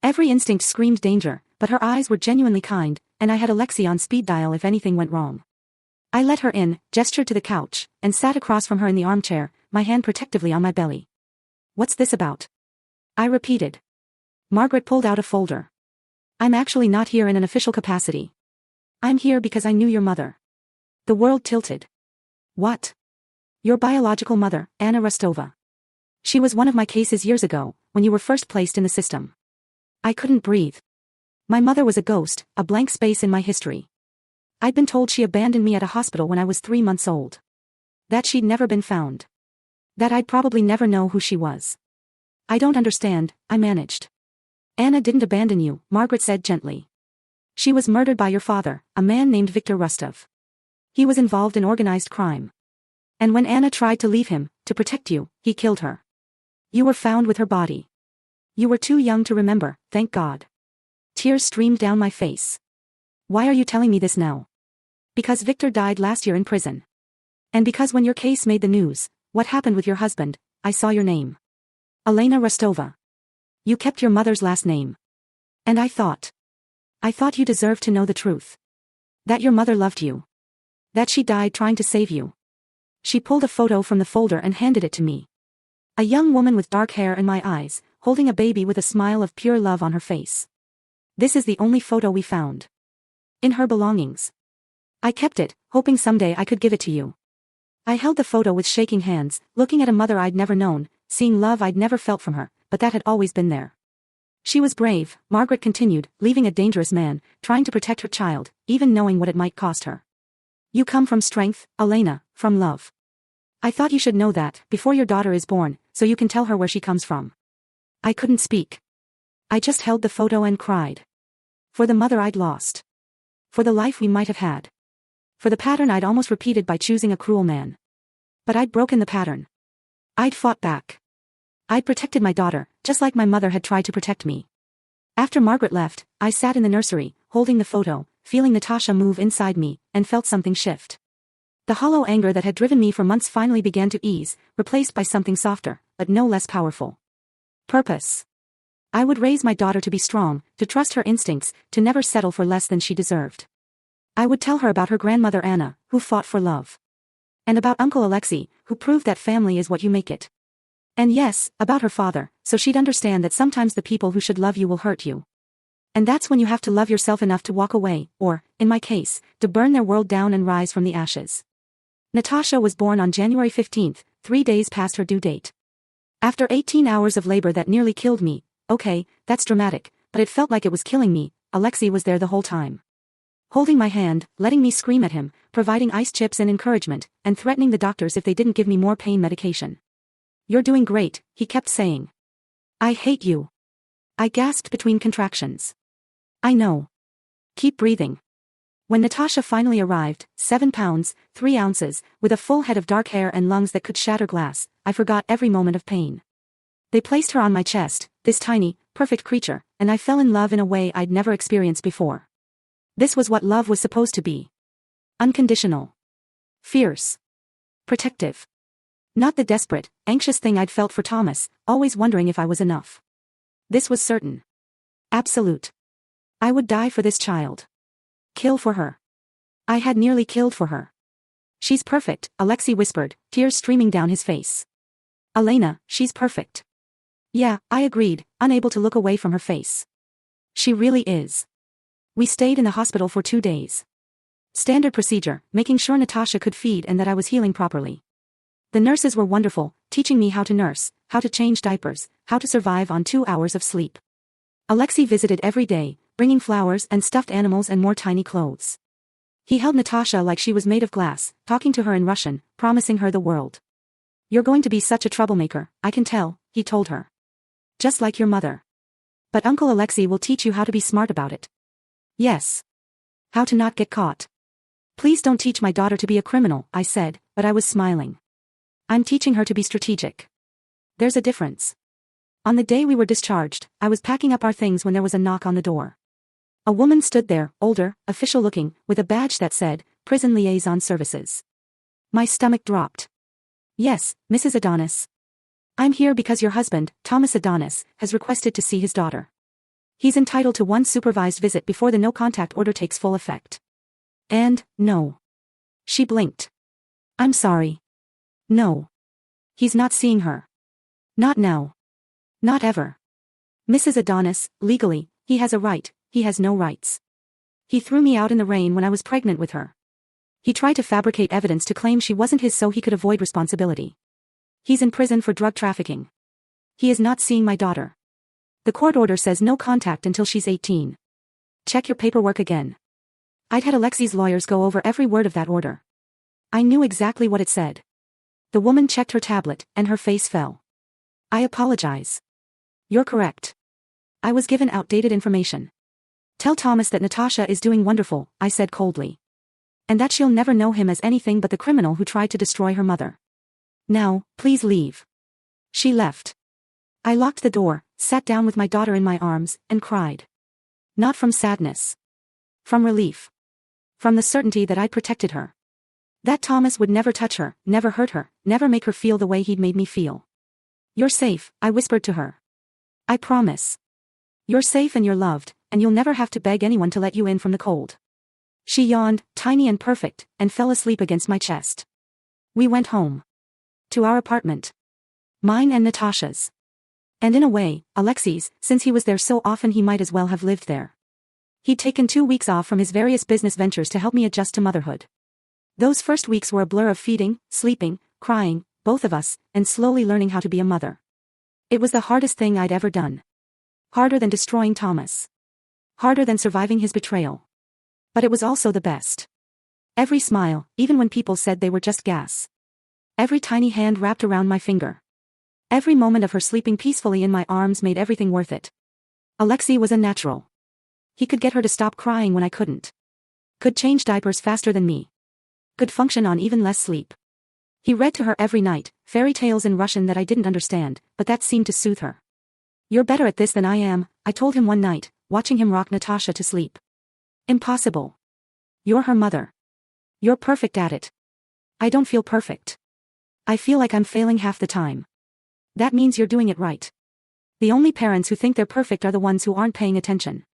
Every instinct screamed danger, but her eyes were genuinely kind, and I had Alexi on speed dial if anything went wrong. I let her in, gestured to the couch, and sat across from her in the armchair, my hand protectively on my belly. What's this about? I repeated. Margaret pulled out a folder. I'm actually not here in an official capacity. I'm here because I knew your mother. The world tilted. What? Your biological mother, Anna Rostova. She was one of my cases years ago, when you were first placed in the system. I couldn't breathe. My mother was a ghost, a blank space in my history. I'd been told she abandoned me at a hospital when I was 3 months old. That she'd never been found. That I'd probably never know who she was. I don't understand, I managed. Anna didn't abandon you, Margaret said gently. She was murdered by your father, a man named Viktor Rostov. He was involved in organized crime. And when Anna tried to leave him, to protect you, he killed her. You were found with her body. You were too young to remember, thank God. Tears streamed down my face. Why are you telling me this now? Because Viktor died last year in prison. And because when your case made the news, what happened with your husband, I saw your name. Elena Rostova. You kept your mother's last name. And I thought you deserved to know the truth. That your mother loved you. That she died trying to save you. She pulled a photo from the folder and handed it to me. A young woman with dark hair and my eyes, holding a baby with a smile of pure love on her face. This is the only photo we found. In her belongings. I kept it, hoping someday I could give it to you. I held the photo with shaking hands, looking at a mother I'd never known, seeing love I'd never felt from her, but that had always been there. She was brave, Margaret continued, leaving a dangerous man, trying to protect her child, even knowing what it might cost her. You come from strength, Elena, from love. I thought you should know that, before your daughter is born, so you can tell her where she comes from. I couldn't speak. I just held the photo and cried. For the mother I'd lost. For the life we might have had. For the pattern I'd almost repeated by choosing a cruel man. But I'd broken the pattern. I'd fought back. I'd protected my daughter, just like my mother had tried to protect me. After Margaret left, I sat in the nursery, holding the photo, feeling Natasha move inside me, and felt something shift. The hollow anger that had driven me for months finally began to ease, replaced by something softer, but no less powerful. Purpose. I would raise my daughter to be strong, to trust her instincts, to never settle for less than she deserved. I would tell her about her grandmother Anna, who fought for love. And about Uncle Alexei, who proved that family is what you make it. And yes, about her father, so she'd understand that sometimes the people who should love you will hurt you. And that's when you have to love yourself enough to walk away, or, in my case, to burn their world down and rise from the ashes. Natasha was born on January 15th, 3 days past her due date. After 18 hours of labor that nearly killed me, okay, that's dramatic, but it felt like it was killing me, Alexei was there the whole time. Holding my hand, letting me scream at him, providing ice chips and encouragement, and threatening the doctors if they didn't give me more pain medication. You're doing great, he kept saying. I hate you. I gasped between contractions. I know. Keep breathing. When Natasha finally arrived, 7 pounds, 3 ounces, with a full head of dark hair and lungs that could shatter glass, I forgot every moment of pain. They placed her on my chest, this tiny, perfect creature, and I fell in love in a way I'd never experienced before. This was what love was supposed to be. Unconditional. Fierce. Protective. Not the desperate, anxious thing I'd felt for Thomas, always wondering if I was enough. This was certain. Absolute. I would die for this child. Kill for her. I had nearly killed for her. She's perfect, Alexei whispered, tears streaming down his face. Elena, she's perfect. Yeah, I agreed, unable to look away from her face. She really is. We stayed in the hospital for 2 days. Standard procedure, making sure Natasha could feed and that I was healing properly. The nurses were wonderful, teaching me how to nurse, how to change diapers, how to survive on 2 hours of sleep. Alexei visited every day, bringing flowers and stuffed animals and more tiny clothes. He held Natasha like she was made of glass, talking to her in Russian, promising her the world. You're going to be such a troublemaker, I can tell, he told her. Just like your mother. But Uncle Alexei will teach you how to be smart about it. Yes. How to not get caught. Please don't teach my daughter to be a criminal, I said, but I was smiling. I'm teaching her to be strategic. There's a difference. On the day we were discharged, I was packing up our things when there was a knock on the door. A woman stood there, older, official looking, with a badge that said, Prison Liaison Services. My stomach dropped. Yes, Mrs. Adonis. I'm here because your husband, Thomas Adonis, has requested to see his daughter. He's entitled to one supervised visit before the no-contact order takes full effect. And, no. She blinked. I'm sorry. No. He's not seeing her. Not now. Not ever. Mrs. Adonis, legally, he has a right, he has no rights. He threw me out in the rain when I was pregnant with her. He tried to fabricate evidence to claim she wasn't his so he could avoid responsibility. He's in prison for drug trafficking. He is not seeing my daughter. The court order says no contact until she's 18. Check your paperwork again. I'd had Alexi's lawyers go over every word of that order. I knew exactly what it said. The woman checked her tablet, and her face fell. I apologize. You're correct. I was given outdated information. Tell Thomas that Natasha is doing wonderful, I said coldly. And that she'll never know him as anything but the criminal who tried to destroy her mother. Now, please leave. She left. I locked the door, sat down with my daughter in my arms, and cried. Not from sadness. From relief. From the certainty that I'd protected her. That Thomas would never touch her, never hurt her, never make her feel the way he'd made me feel. You're safe, I whispered to her. I promise. You're safe and you're loved, and you'll never have to beg anyone to let you in from the cold. She yawned, tiny and perfect, and fell asleep against my chest. We went home. To our apartment. Mine and Natasha's. And in a way, Alexi's, since he was there so often he might as well have lived there. He'd taken 2 weeks off from his various business ventures to help me adjust to motherhood. Those first weeks were a blur of feeding, sleeping, crying, both of us, and slowly learning how to be a mother. It was the hardest thing I'd ever done. Harder than destroying Thomas. Harder than surviving his betrayal. But it was also the best. Every smile, even when people said they were just gas. Every tiny hand wrapped around my finger. Every moment of her sleeping peacefully in my arms made everything worth it. Alexei was a natural. He could get her to stop crying when I couldn't. Could change diapers faster than me. Could function on even less sleep. He read to her every night, fairy tales in Russian that I didn't understand, but that seemed to soothe her. You're better at this than I am, I told him one night, watching him rock Natasha to sleep. Impossible. You're her mother. You're perfect at it. I don't feel perfect. I feel like I'm failing half the time. That means you're doing it right. The only parents who think they're perfect are the ones who aren't paying attention.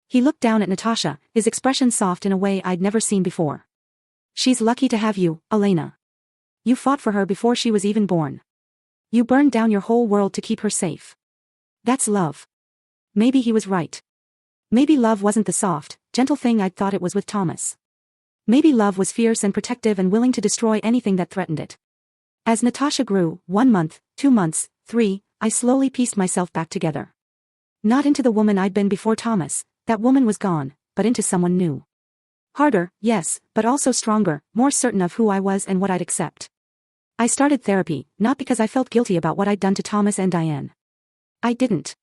He looked down at Natasha, his expression soft in a way I'd never seen before. She's lucky to have you, Elena. You fought for her before she was even born. You burned down your whole world to keep her safe. That's love. Maybe he was right. Maybe love wasn't the soft, gentle thing I'd thought it was with Thomas. Maybe love was fierce and protective and willing to destroy anything that threatened it. As Natasha grew, 1 month, 2 months, 3, I slowly pieced myself back together. Not into the woman I'd been before Thomas, that woman was gone, but into someone new. Harder, yes, but also stronger, more certain of who I was and what I'd accept. I started therapy, not because I felt guilty about what I'd done to Thomas and Diane. I didn't.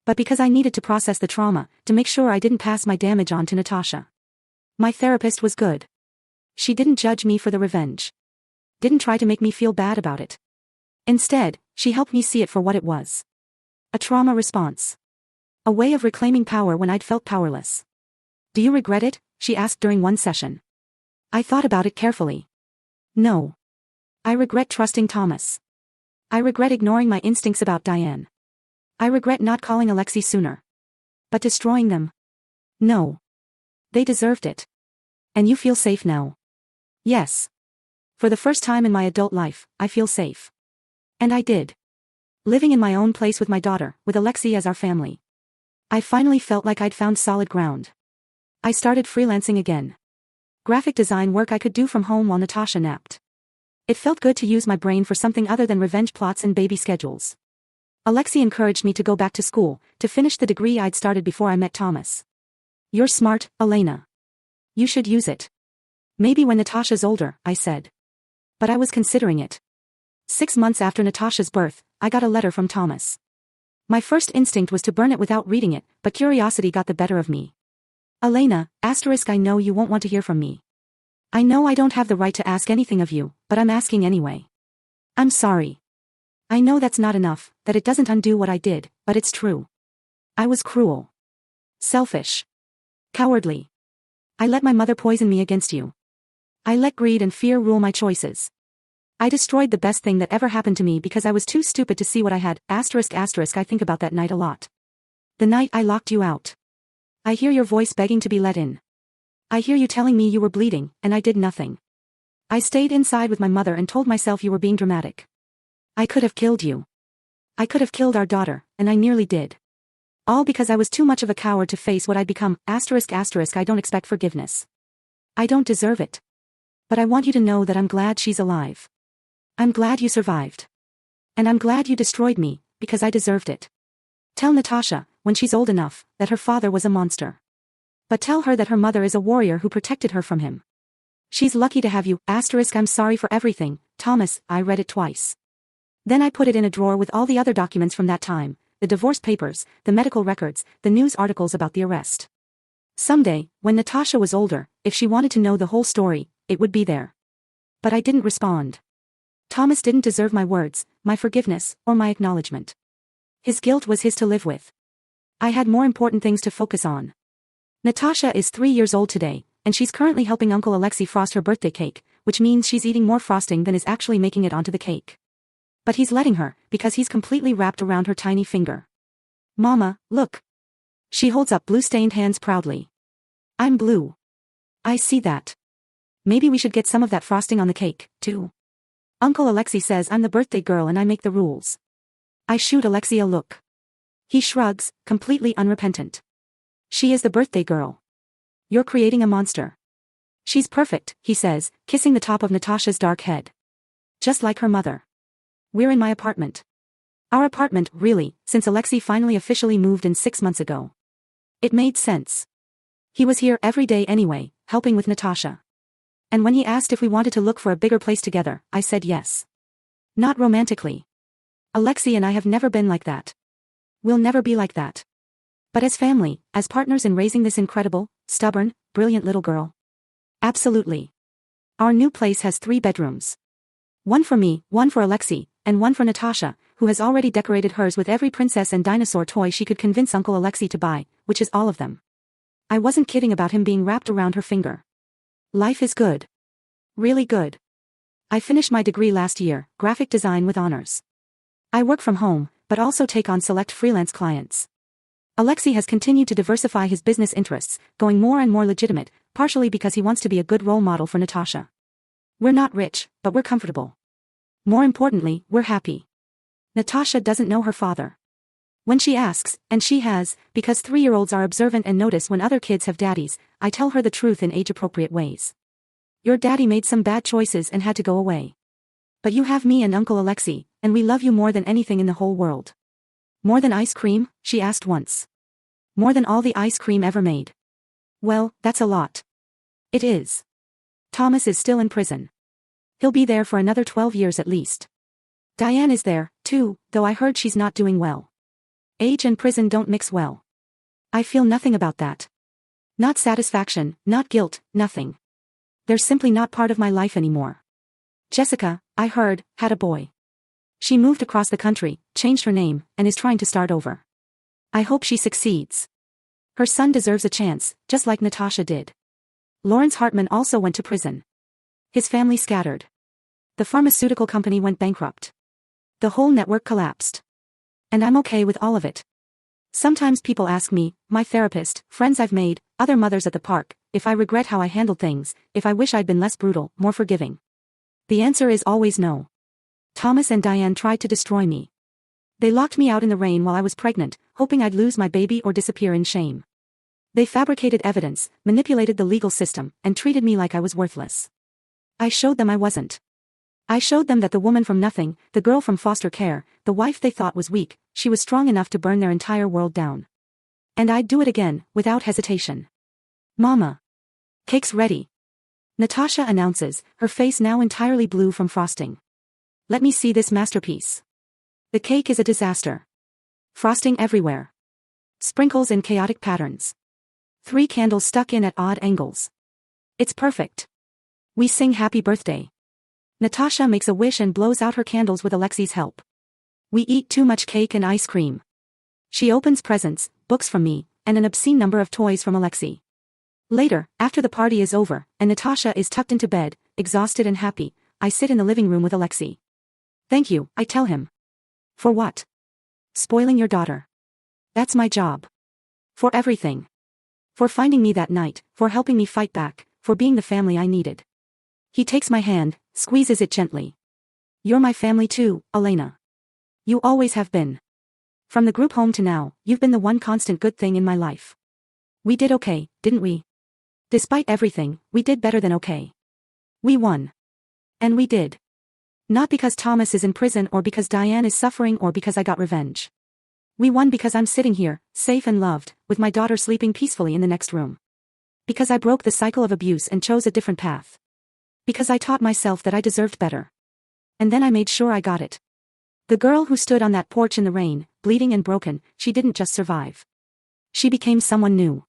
But because I needed to process the trauma, to make sure I didn't pass my damage on to Natasha. My therapist was good. She didn't judge me for the revenge. Didn't try to make me feel bad about it. Instead, she helped me see it for what it was. A trauma response. A way of reclaiming power when I'd felt powerless. Do you regret it? She asked during one session. I thought about it carefully. No. I regret trusting Thomas. I regret ignoring my instincts about Diane. I regret not calling Alexei sooner. But destroying them? No. They deserved it. And you feel safe now? Yes. For the first time in my adult life, I feel safe. And I did. Living in my own place with my daughter, with Alexei as our family. I finally felt like I'd found solid ground. I started freelancing again. Graphic design work I could do from home while Natasha napped. It felt good to use my brain for something other than revenge plots and baby schedules. Alexei encouraged me to go back to school, to finish the degree I'd started before I met Thomas. You're smart, Elena. You should use it. Maybe when Natasha's older, I said. But I was considering it. 6 months after Natasha's birth, I got a letter from Thomas. My first instinct was to burn it without reading it, but curiosity got the better of me. Elena, I know you won't want to hear from me. I know I don't have the right to ask anything of you, but I'm asking anyway. I'm sorry. I know that's not enough, that it doesn't undo what I did, but it's true. I was cruel. Selfish. Cowardly. I let my mother poison me against you. I let greed and fear rule my choices. I destroyed the best thing that ever happened to me because I was too stupid to see what I had, ***. I think about that night a lot. The night I locked you out. I hear your voice begging to be let in. I hear you telling me you were bleeding, and I did nothing. I stayed inside with my mother and told myself you were being dramatic. I could have killed you. I could have killed our daughter, and I nearly did. All because I was too much of a coward to face what I'd become, ***. I don't expect forgiveness. I don't deserve it. But I want you to know that I'm glad she's alive. I'm glad you survived. And I'm glad you destroyed me, because I deserved it. Tell Natasha, when she's old enough, that her father was a monster. But tell her that her mother is a warrior who protected her from him. She's lucky to have you, ***. I'm sorry for everything, Thomas. I read it twice. Then I put it in a drawer with all the other documents from that time, the divorce papers, the medical records, the news articles about the arrest. Someday, when Natasha was older, if she wanted to know the whole story, it would be there. But I didn't respond. Thomas didn't deserve my words, my forgiveness, or my acknowledgement. His guilt was his to live with. I had more important things to focus on. Natasha is 3 years old today, and she's currently helping Uncle Alexei frost her birthday cake, which means she's eating more frosting than is actually making it onto the cake. But he's letting her, because he's completely wrapped around her tiny finger. Mama, look. She holds up blue-stained hands proudly. I'm blue. I see that. Maybe we should get some of that frosting on the cake, too. Uncle Alexei says I'm the birthday girl and I make the rules. I shoot Alexei a look. He shrugs, completely unrepentant. She is the birthday girl. You're creating a monster. She's perfect, he says, kissing the top of Natasha's dark head. Just like her mother. We're in my apartment. Our apartment, really, since Alexei finally officially moved in 6 months ago. It made sense. He was here every day anyway, helping with Natasha. And when he asked if we wanted to look for a bigger place together, I said yes. Not romantically. Alexei and I have never been like that. We'll never be like that. But as family, as partners in raising this incredible, stubborn, brilliant little girl. Absolutely. Our new place has 3 bedrooms. One for me, one for Alexei, and one for Natasha, who has already decorated hers with every princess and dinosaur toy she could convince Uncle Alexei to buy, which is all of them. I wasn't kidding about him being wrapped around her finger. Life is good. Really good. I finished my degree last year, graphic design with honors. I work from home, but also take on select freelance clients. Alexei has continued to diversify his business interests, going more and more legitimate, partially because he wants to be a good role model for Natasha. We're not rich, but we're comfortable. More importantly, we're happy. Natasha doesn't know her father. When she asks, and she has, because 3-year-olds are observant and notice when other kids have daddies, I tell her the truth in age-appropriate ways. Your daddy made some bad choices and had to go away. But you have me and Uncle Alexei, and we love you more than anything in the whole world. More than ice cream? She asked once. More than all the ice cream ever made. Well, that's a lot. It is. Thomas is still in prison. He'll be there for another 12 years at least. Diane is there, too, though I heard she's not doing well. Age and prison don't mix well. I feel nothing about that. Not satisfaction, not guilt, nothing. They're simply not part of my life anymore. Jessica, I heard, had a boy. She moved across the country, changed her name, and is trying to start over. I hope she succeeds. Her son deserves a chance, just like Natasha did. Lawrence Hartman also went to prison. His family scattered. The pharmaceutical company went bankrupt. The whole network collapsed. And I'm okay with all of it. Sometimes people ask me, my therapist, friends I've made, other mothers at the park, if I regret how I handled things, if I wish I'd been less brutal, more forgiving. The answer is always no. Thomas and Diane tried to destroy me. They locked me out in the rain while I was pregnant, hoping I'd lose my baby or disappear in shame. They fabricated evidence, manipulated the legal system, and treated me like I was worthless. I showed them I wasn't. I showed them that the woman from nothing, the girl from foster care, the wife they thought was weak, she was strong enough to burn their entire world down. And I'd do it again, without hesitation. Mama. Cake's ready. Natasha announces, her face now entirely blue from frosting. Let me see this masterpiece. The cake is a disaster. Frosting everywhere. Sprinkles in chaotic patterns. 3 candles stuck in at odd angles. It's perfect. We sing happy birthday. Natasha makes a wish and blows out her candles with Alexei's help. We eat too much cake and ice cream. She opens presents, books from me, and an obscene number of toys from Alexei. Later, after the party is over, and Natasha is tucked into bed, exhausted and happy, I sit in the living room with Alexei. Thank you, I tell him. For what? Spoiling your daughter. That's my job. For everything. For finding me that night, for helping me fight back, for being the family I needed. He takes my hand, squeezes it gently. You're my family too, Elena. You always have been. From the group home to now, you've been the one constant good thing in my life. We did okay, didn't we? Despite everything, we did better than okay. We won. And we did. Not because Thomas is in prison or because Diane is suffering or because I got revenge. We won because I'm sitting here, safe and loved, with my daughter sleeping peacefully in the next room. Because I broke the cycle of abuse and chose a different path. Because I taught myself that I deserved better. And then I made sure I got it. The girl who stood on that porch in the rain, bleeding and broken, she didn't just survive. She became someone new.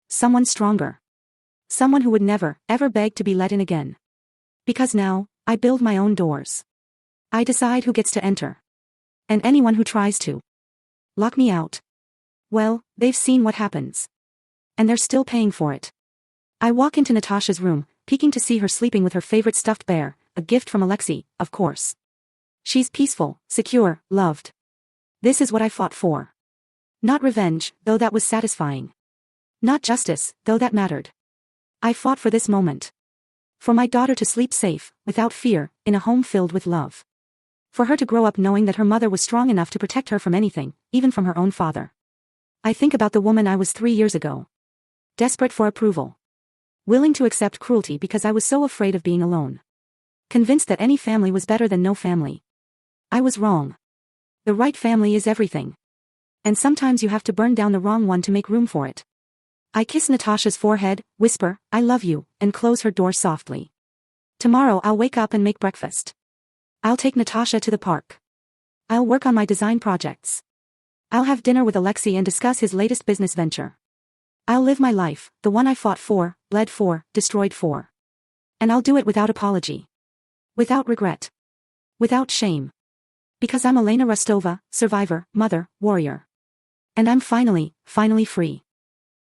Someone stronger. Someone who would never, ever beg to be let in again. Because now, I build my own doors. I decide who gets to enter. And anyone who tries to lock me out. Well, they've seen what happens. And they're still paying for it. I walk into Natasha's room, peeking to see her sleeping with her favorite stuffed bear, a gift from Alexei, of course. She's peaceful, secure, loved. This is what I fought for. Not revenge, though that was satisfying. Not justice, though that mattered. I fought for this moment. For my daughter to sleep safe, without fear, in a home filled with love. For her to grow up knowing that her mother was strong enough to protect her from anything, even from her own father. I think about the woman I was 3 years ago. Desperate for approval. Willing to accept cruelty because I was so afraid of being alone. Convinced that any family was better than no family. I was wrong. The right family is everything. And sometimes you have to burn down the wrong one to make room for it. I kiss Natasha's forehead, whisper, I love you, and close her door softly. Tomorrow I'll wake up and make breakfast. I'll take Natasha to the park. I'll work on my design projects. I'll have dinner with Alexei and discuss his latest business venture. I'll live my life, the one I fought for, bled for, destroyed for. And I'll do it without apology. Without regret. Without shame. Because I'm Elena Rostova, survivor, mother, warrior. And I'm finally free.